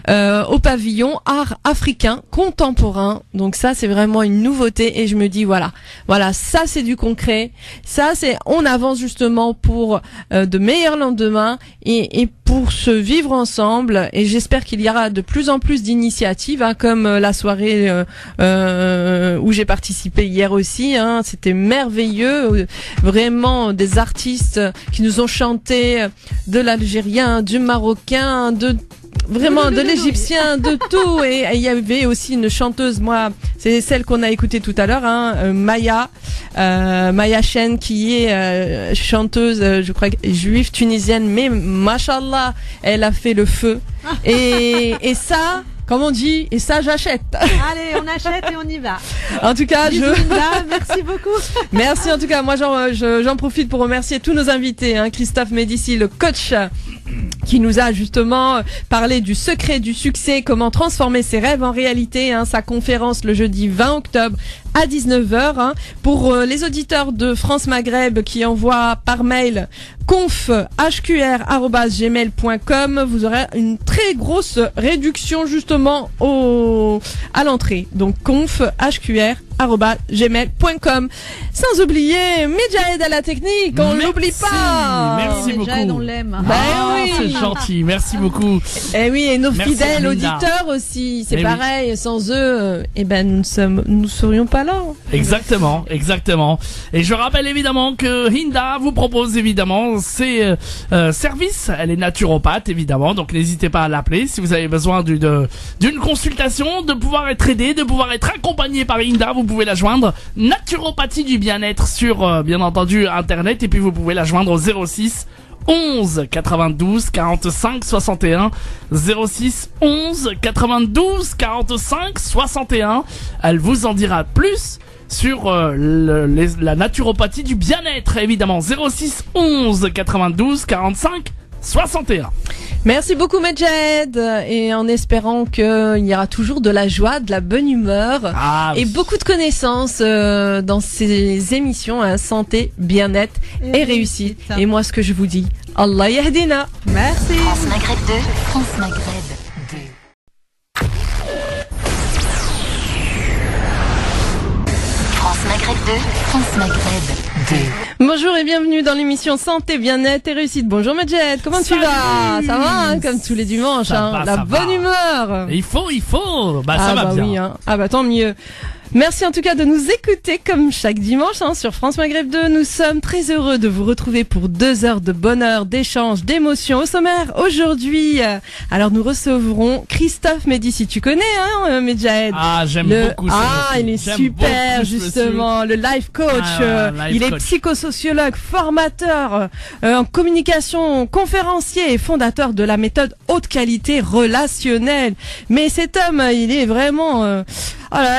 au pavillon art africain contemporain. Donc ça c'est vraiment une nouveauté et je me dis voilà, ça c'est du concret. Ça c'est on avance justement pour de meilleurs lendemains et pour se vivre ensemble et j'espère qu'il y aura de plus en plus d'initiatives comme la soirée où j'ai participé hier aussi. C'était merveilleux, vraiment des artistes qui nous ont chanté de l'algérien, du marocain, de l'égyptien, de tout. Et il y avait aussi une chanteuse, moi, c'est celle qu'on a écoutée tout à l'heure, Maya Chen, qui est chanteuse, je crois, juive tunisienne, mais machallah, elle a fait le feu. Et ça, comme on dit, et ça j'achète. Allez, on achète et on y va. En tout cas, merci beaucoup. Merci en tout cas. Moi, j'en profite pour remercier tous nos invités. Christophe Médici, le coach, qui nous a justement parlé du secret du succès, comment transformer ses rêves en réalité. Sa conférence le jeudi 20 octobre à 19h. Hein. Pour les auditeurs de France Maghreb qui envoient par mail conf@hqr@gmail.com, vous aurez une très grosse réduction justement à l'entrée. Donc conf@hqr@gmail.com. Sans oublier Medjahed à la technique, on l'oublie pas. Merci beaucoup. On l'aime. Oui. C'est gentil, merci beaucoup. Et oui, et nos fidèles auditeurs aussi, c'est pareil. Sans eux, nous serions pas là. Exactement. Et je rappelle évidemment que Hinda vous propose évidemment ses services. Elle est naturopathe évidemment, donc n'hésitez pas à l'appeler si vous avez besoin d'une consultation, de pouvoir être aidé, de pouvoir être accompagné par Hinda. Vous pouvez la joindre, naturopathie du bien-être sur bien entendu internet, et puis vous pouvez la joindre au 06 11 92 45 61 06 11 92 45 61. Elle vous en dira plus sur la naturopathie du bien-être évidemment. 06 11 92 45 61. Merci beaucoup Medjahed, et en espérant qu'il y aura toujours de la joie, de la bonne humeur et beaucoup de connaissances dans ces émissions santé, bien-être et réussite. Et moi ce que je vous dis, Allah yahdina. Merci. France Maghreb 2, France Maghreb 2. France Maghreb 2, France Maghreb 2. Bonjour et bienvenue dans l'émission Santé, Bien-être et Réussite. Bonjour Medjahed, comment tu vas? Ça va, hein, comme tous les dimanches, la bonne humeur. Il faut, ça va bien. Oui, hein. Tant mieux. Merci en tout cas de nous écouter comme chaque dimanche sur France Maghreb 2. Nous sommes très heureux de vous retrouver pour 2 heures de bonheur, d'échange, d'émotion. Au sommaire aujourd'hui, alors nous recevrons Christophe Médici. Tu connais Medjahed? J'aime beaucoup. Il est super justement, le life coach. Il est psychosociologue, formateur en communication, conférencier et fondateur de la méthode haute qualité relationnelle. Mais cet homme, il est vraiment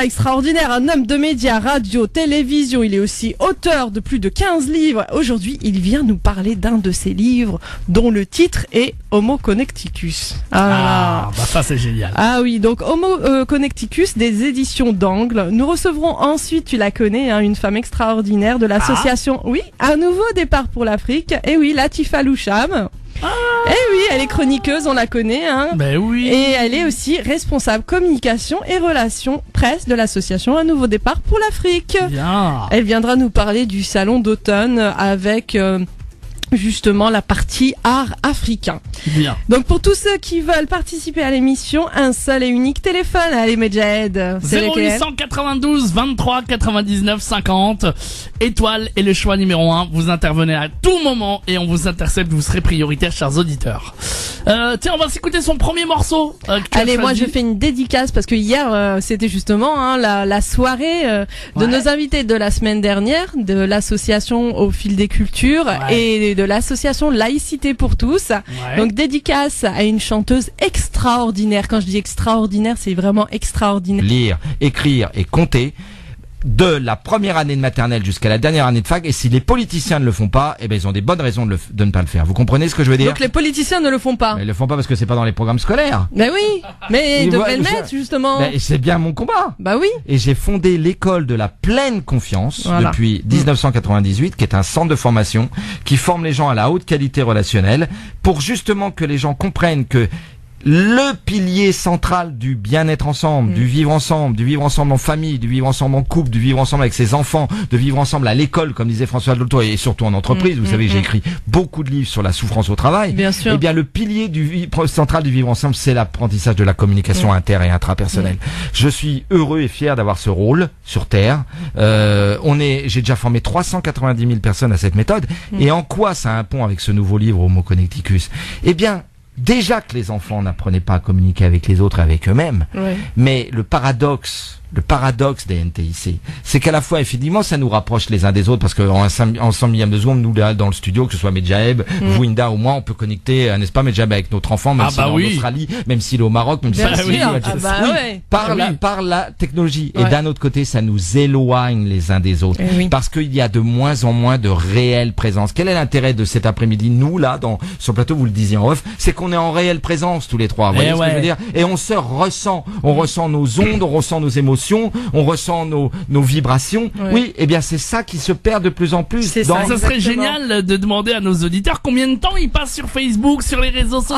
extraordinaire, un homme de médias, radio, télévision. Il est aussi auteur de plus de 15 livres. Aujourd'hui, il vient nous parler d'un de ses livres dont le titre est Homo Connecticus. Ça c'est génial. Oui, donc Homo Connecticus des éditions d'Angle. Nous recevrons ensuite, tu la connais, une femme extraordinaire de l'association. Oui, un nouveau départ pour l'Afrique. Et oui, Latifa Loucham. Eh oui, elle est chroniqueuse, on la connaît. Ben oui. Et elle est aussi responsable communication et relations presse de l'association Un Nouveau Départ pour l'Afrique. Bien. Elle viendra nous parler du salon d'automne avec justement la partie art africain. Bien. Donc pour tous ceux qui veulent participer à l'émission, un seul et unique téléphone. Allez Medjahed, 0892 23 99 50. Étoile est le choix numéro 1. Vous intervenez à tout moment et on vous intercepte. Vous serez prioritaire, chers auditeurs. Tiens, on va s'écouter son premier morceau. Allez, moi je fais une dédicace parce que hier c'était justement la soirée de nos invités de la semaine dernière, de l'association Au Fil des Cultures et de l'association Laïcité pour tous. Donc dédicace à une chanteuse extraordinaire. Quand je dis extraordinaire, c'est vraiment extraordinaire. Lire, écrire et compter de la première année de maternelle jusqu'à la dernière année de fac, et si les politiciens ne le font pas, ils ont des bonnes raisons de ne pas le faire. Vous comprenez ce que je veux dire? Donc les politiciens ne le font pas. Mais ils le font pas parce que c'est pas dans les programmes scolaires. Mais oui, mais ils devraient le mettre justement. C'est bien mon combat. Bah oui. Et j'ai fondé l'école de la pleine confiance depuis 1998, qui est un centre de formation qui forme les gens à la haute qualité relationnelle pour justement que les gens comprennent que le pilier central du bien-être ensemble, du vivre ensemble en famille, du vivre ensemble en couple, du vivre ensemble avec ses enfants, de vivre ensemble à l'école, comme disait François Dolto, et surtout en entreprise. Vous savez, j'ai écrit beaucoup de livres sur la souffrance au travail. Bien sûr. Eh bien, le pilier central du vivre ensemble, c'est l'apprentissage de la communication inter et intrapersonnelle. Je suis heureux et fier d'avoir ce rôle sur Terre. J'ai déjà formé 390 000 personnes à cette méthode. Et en quoi ça a un pont avec ce nouveau livre Homo Connecticus? Eh bien, déjà que les enfants n'apprenaient pas à communiquer avec les autres et avec eux-mêmes, mais le paradoxe des NTIC, c'est qu'à la fois, effectivement, ça nous rapproche les uns des autres, parce qu'en 100 millième de seconde, nous, là, dans le studio, que ce soit Medjahed, vous, Hinda, ou moi, on peut connecter, n'est-ce pas, Medjahed, avec notre enfant, même s'il est en Australie, même s'il est au Maroc, même s'il est par la technologie. Et d'un autre côté, ça nous éloigne les uns des autres. Parce qu'il y a de moins en moins de réelle présence. Quel est l'intérêt de cet après-midi? Nous, là, sur le plateau, vous le disiez en off, c'est qu'on est en réelle présence, tous les trois. Vous voyez ce que je veux dire? Et on se ressent. On ressent nos ondes, on ressent nos émotions. émotions, on ressent nos vibrations. Oui, eh bien c'est ça qui se perd de plus en plus. Ça serait génial de demander à nos auditeurs combien de temps ils passent sur Facebook, sur les réseaux sociaux.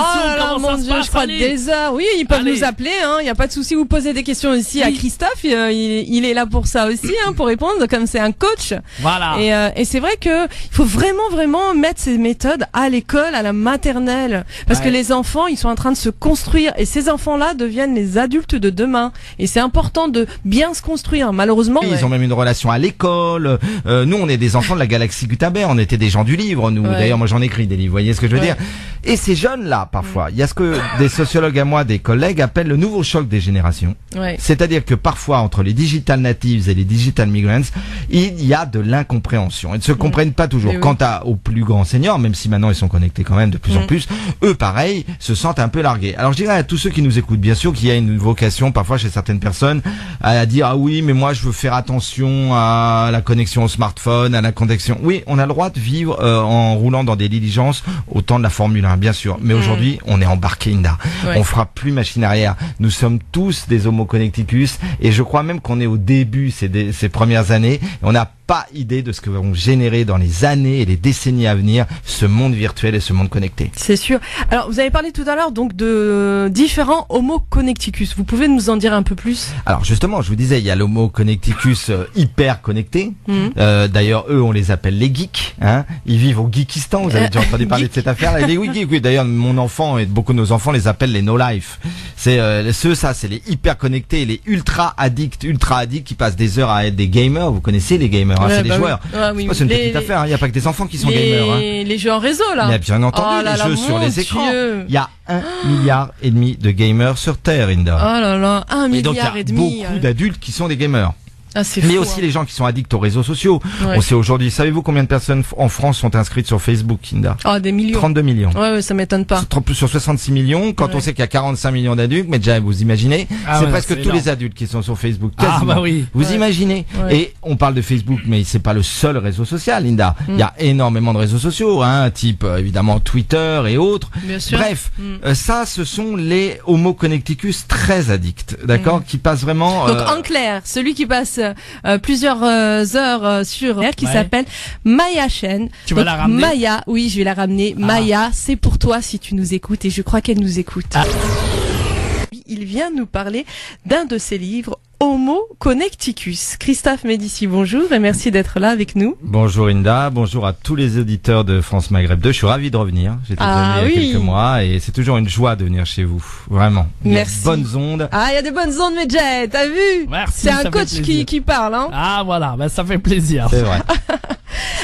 Comment ça se passe? Je crois des heures. Oui, ils peuvent nous appeler. Il n'y a pas de souci. Vous posez des questions ici à Christophe. Il est là pour ça aussi, pour répondre. Comme c'est un coach. Voilà. Et c'est vrai que il faut vraiment mettre ces méthodes à l'école, à la maternelle, parce que les enfants, ils sont en train de se construire. Et ces enfants-là deviennent les adultes de demain. Et c'est important de bien se construire. Malheureusement, ils ont même une relation à l'école. Nous, on est des enfants de la galaxie Gutenberg. On était des gens du livre. Nous, d'ailleurs, moi, j'en écris des livres. Vous voyez ce que je veux dire? Et ces jeunes-là, parfois, il y a ce que des sociologues à moi, des collègues appellent le nouveau choc des générations. C'est-à-dire que parfois, entre les digital natives et les digital migrants, il y a de l'incompréhension. Ils ne se comprennent pas toujours. Quant aux plus grands seniors, même si maintenant ils sont connectés quand même de plus en plus, eux, pareil, se sentent un peu largués. Alors, je dirais à tous ceux qui nous écoutent, bien sûr, qu'il y a une vocation, parfois, chez certaines personnes, à dire, ah oui, mais moi, je veux faire attention à la connexion au smartphone, à la connexion. Oui, on a le droit de vivre en roulant dans des diligences au temps de la Formule 1, bien sûr. Mais aujourd'hui, on est embarqué, Inda. On fera plus machine arrière. Nous sommes tous des Homo connecticus et je crois même qu'on est au début ces premières années. On n'a pas idée de ce que vont générer dans les années et les décennies à venir ce monde virtuel et ce monde connecté. C'est sûr. Alors, vous avez parlé tout à l'heure donc de différents Homo connecticus. Vous pouvez nous en dire un peu plus? Alors justement, je vous disais, il y a l'Homo connecticus hyper connecté. D'ailleurs, eux, on les appelle les geeks. Ils vivent au Geekistan. Vous avez déjà entendu parler de cette affaire? Oui, d'ailleurs, mon enfant et beaucoup de nos enfants les appellent les no-life. C'est c'est les hyper connectés, les ultra addicts qui passent des heures à être des gamers. Vous connaissez les gamers? C'est des joueurs. C'est une petite affaire. Il n'y a pas que des enfants qui sont gamers. Les jeux en réseau, là. Il y a bien entendu les jeux sur les écrans. Il y a 1,5 milliard de gamers sur Terre, Inda. Oh là là, 1,5 milliard. Et donc, il y a beaucoup d'adultes qui sont des gamers. Mais fou, aussi les gens qui sont addicts aux réseaux sociaux. On sait aujourd'hui, savez-vous combien de personnes en France sont inscrites sur Facebook, Inda? Des millions. 32 millions. Ouais, ça m'étonne pas. Sur 66 millions, quand on sait qu'il y a 45 millions d'adultes, mais déjà vous imaginez, c'est presque tous les adultes qui sont sur Facebook. Quasiment. Vous imaginez. Et on parle de Facebook, mais c'est pas le seul réseau social, Inda. Il y a énormément de réseaux sociaux, type évidemment Twitter et autres. Bien sûr. Bref, ça, ce sont les Homo connecticus très addicts, d'accord, qui passent vraiment. Donc en clair, celui qui passe plusieurs heures sur Air qui s'appelle Maya Chen. Tu vas la ramener? Maya, oui, je vais la ramener. Maya, c'est pour toi si tu nous écoutes et je crois qu'elle nous écoute. Il vient nous parler d'un de ses livres, Homo connecticus. Christophe Médici, bonjour et merci d'être là avec nous. Bonjour Inda, bonjour à tous les auditeurs de France Maghreb 2. Je suis ravi de revenir. J'étais venu il y a quelques mois et c'est toujours une joie de venir chez vous. Vraiment. Merci. Il y a de bonnes ondes. Il y a des bonnes ondes, Medjet. T'as vu? Merci. C'est un coach qui parle, voilà, ça fait plaisir. C'est vrai.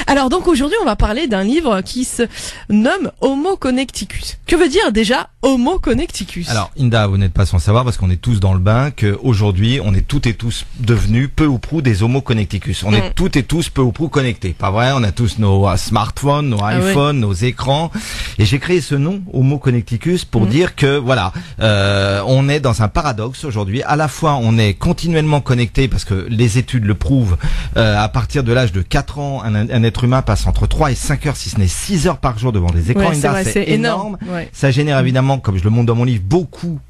Alors donc aujourd'hui on va parler d'un livre qui se nomme Homo connecticus. Que veut dire déjà Homo connecticus? Alors Inda, vous n'êtes pas sans savoir parce qu'on est tous dans le bain qu'aujourd'hui on est toutes et tous devenus peu ou prou des Homo connecticus. On est toutes et tous peu ou prou connectés. Pas vrai? On a tous nos smartphones, nos iPhones, nos écrans. Et j'ai créé ce nom Homo connecticus pour dire que voilà, on est dans un paradoxe aujourd'hui. À la fois on est continuellement connecté parce que les études le prouvent. À partir de l'âge de 4 ans, un être humain passe entre 3 et 5 heures, si ce n'est 6 heures par jour devant des écrans. C'est énorme. Ça génère évidemment, comme je le montre dans mon livre, beaucoup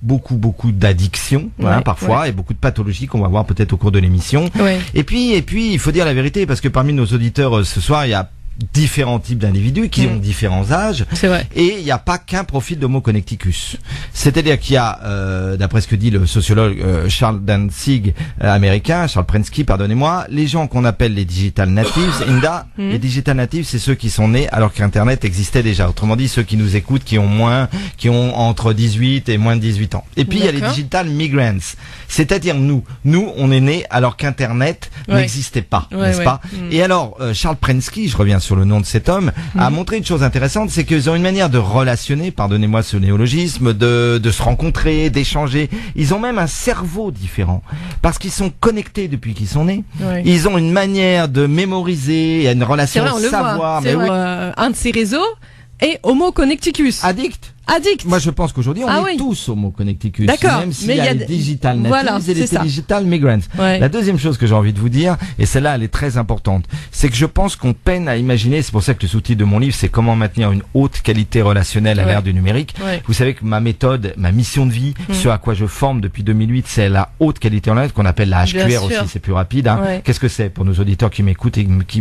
d'addictions, parfois, et beaucoup de pathologies qu'on va voir peut-être au cours de l'émission. Et puis, il faut dire la vérité, parce que parmi nos auditeurs ce soir, il y a différents types d'individus qui ont différents âges. C'est vrai. Et il n'y a pas qu'un profil d'Homo connecticus. C'est-à-dire qu'il y a, d'après ce que dit le sociologue Charles Prensky, pardonnez-moi, les gens qu'on appelle les digital natives, Inda, les digital natives, c'est ceux qui sont nés alors qu'Internet existait déjà. Autrement dit, ceux qui nous écoutent, qui ont entre 18 et moins de 18 ans. Et puis, il y a les digital migrants. C'est-à-dire nous, on est nés alors qu'Internet n'existait pas, n'est-ce pas? Et alors, Charles Prensky, je reviens sur le nom de cet homme, a montré une chose intéressante, c'est qu'ils ont une manière de relationner, pardonnez-moi ce néologisme, de se rencontrer, d'échanger. Ils ont même un cerveau différent, parce qu'ils sont connectés depuis qu'ils sont nés. Ils ont une manière de mémoriser, une relation de savoir. Un de ces réseaux est Homo connecticus. Addict. Addict. Moi, je pense qu'aujourd'hui, on est tous Homo connecticus. D'accord. Même s'il y a les digital natives et les digital migrants. Ouais. La deuxième chose que j'ai envie de vous dire, et celle-là, elle est très importante, c'est que je pense qu'on peine à imaginer, c'est pour ça que le sous-titre de mon livre, c'est comment maintenir une haute qualité relationnelle à l'ère du numérique. Ouais. Vous savez que ma méthode, ma mission de vie, ce à quoi je forme depuis 2008, c'est la haute qualité relationnelle, qu'on appelle la HQR aussi, c'est plus rapide. Hein. Ouais. Qu'est-ce que c'est pour nos auditeurs qui m'écoutent et qui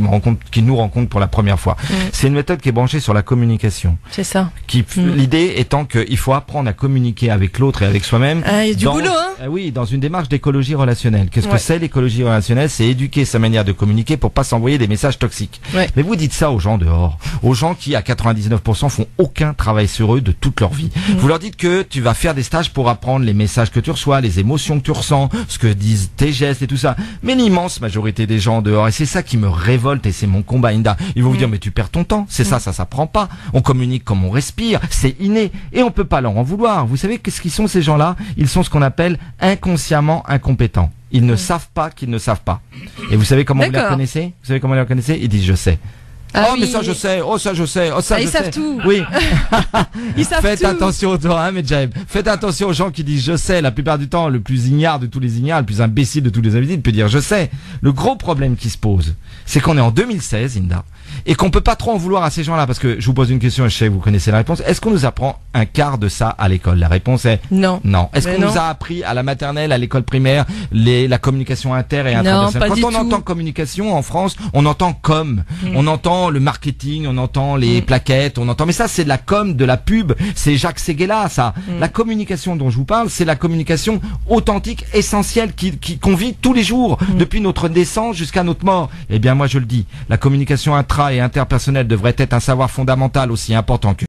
nous rencontrent pour la première fois? C'est une méthode qui est branchée sur la communication. C'est ça. L'idée étant qu'il faut apprendre à communiquer avec l'autre et avec soi-même. Il y a du boulot, hein? Oui, dans une démarche d'écologie relationnelle. Qu'est-ce que c'est l'écologie relationnelle? C'est éduquer sa manière de communiquer pour pas s'envoyer des messages toxiques. Ouais. Mais vous dites ça aux gens dehors, aux gens qui à 99% font aucun travail sur eux de toute leur vie. Vous leur dites que tu vas faire des stages pour apprendre les messages que tu reçois, les émotions que tu ressens, ce que disent tes gestes et tout ça. Mais l'immense majorité des gens dehors, et c'est ça qui me révolte et c'est mon combat, Inda, ils vont vous dire mais tu perds ton temps, c'est ça s'apprend pas. On communique comme on respire, c'est inné et on peut pas leur en vouloir. Vous savez qu'est-ce qu'ils sont ces gens-là? Ils sont ce qu'on appelle inconsciemment incompétents. Ils ne savent pas qu'ils ne savent pas. Et vous savez comment vous les reconnaissez? Vous savez comment vous les reconnaissez? Ils disent je sais. Mais ça je sais, ça je sais, ça je sais. Ils savent tout. Oui. Ils savent Faites tout. attention toi, hein, Medjaib. Faites attention aux gens qui disent je sais. La plupart du temps, le plus ignare de tous les ignares, le plus imbécile de tous les imbéciles peut dire je sais. Le gros problème qui se pose, c'est qu'on est en 2016, Inda, et qu'on peut pas trop en vouloir à ces gens-là, parce que je vous pose une question et je sais que vous connaissez la réponse. Est-ce qu'on nous apprend un quart de ça à l'école? La réponse est non. Non. Est-ce qu'on nous a appris à la maternelle, à l'école primaire, la communication inter et intrapersonnelle? Quand on entend communication en France, on entend on entend le marketing, on entend les plaquettes, mais ça c'est de la com, de la pub, c'est Jacques Séguéla, ça. La communication dont je vous parle, c'est la communication authentique, essentielle, qu'on vit tous les jours, depuis notre naissance jusqu'à notre mort. Eh bien moi je le dis, la communication intra et interpersonnelle devrait être un savoir fondamental aussi important que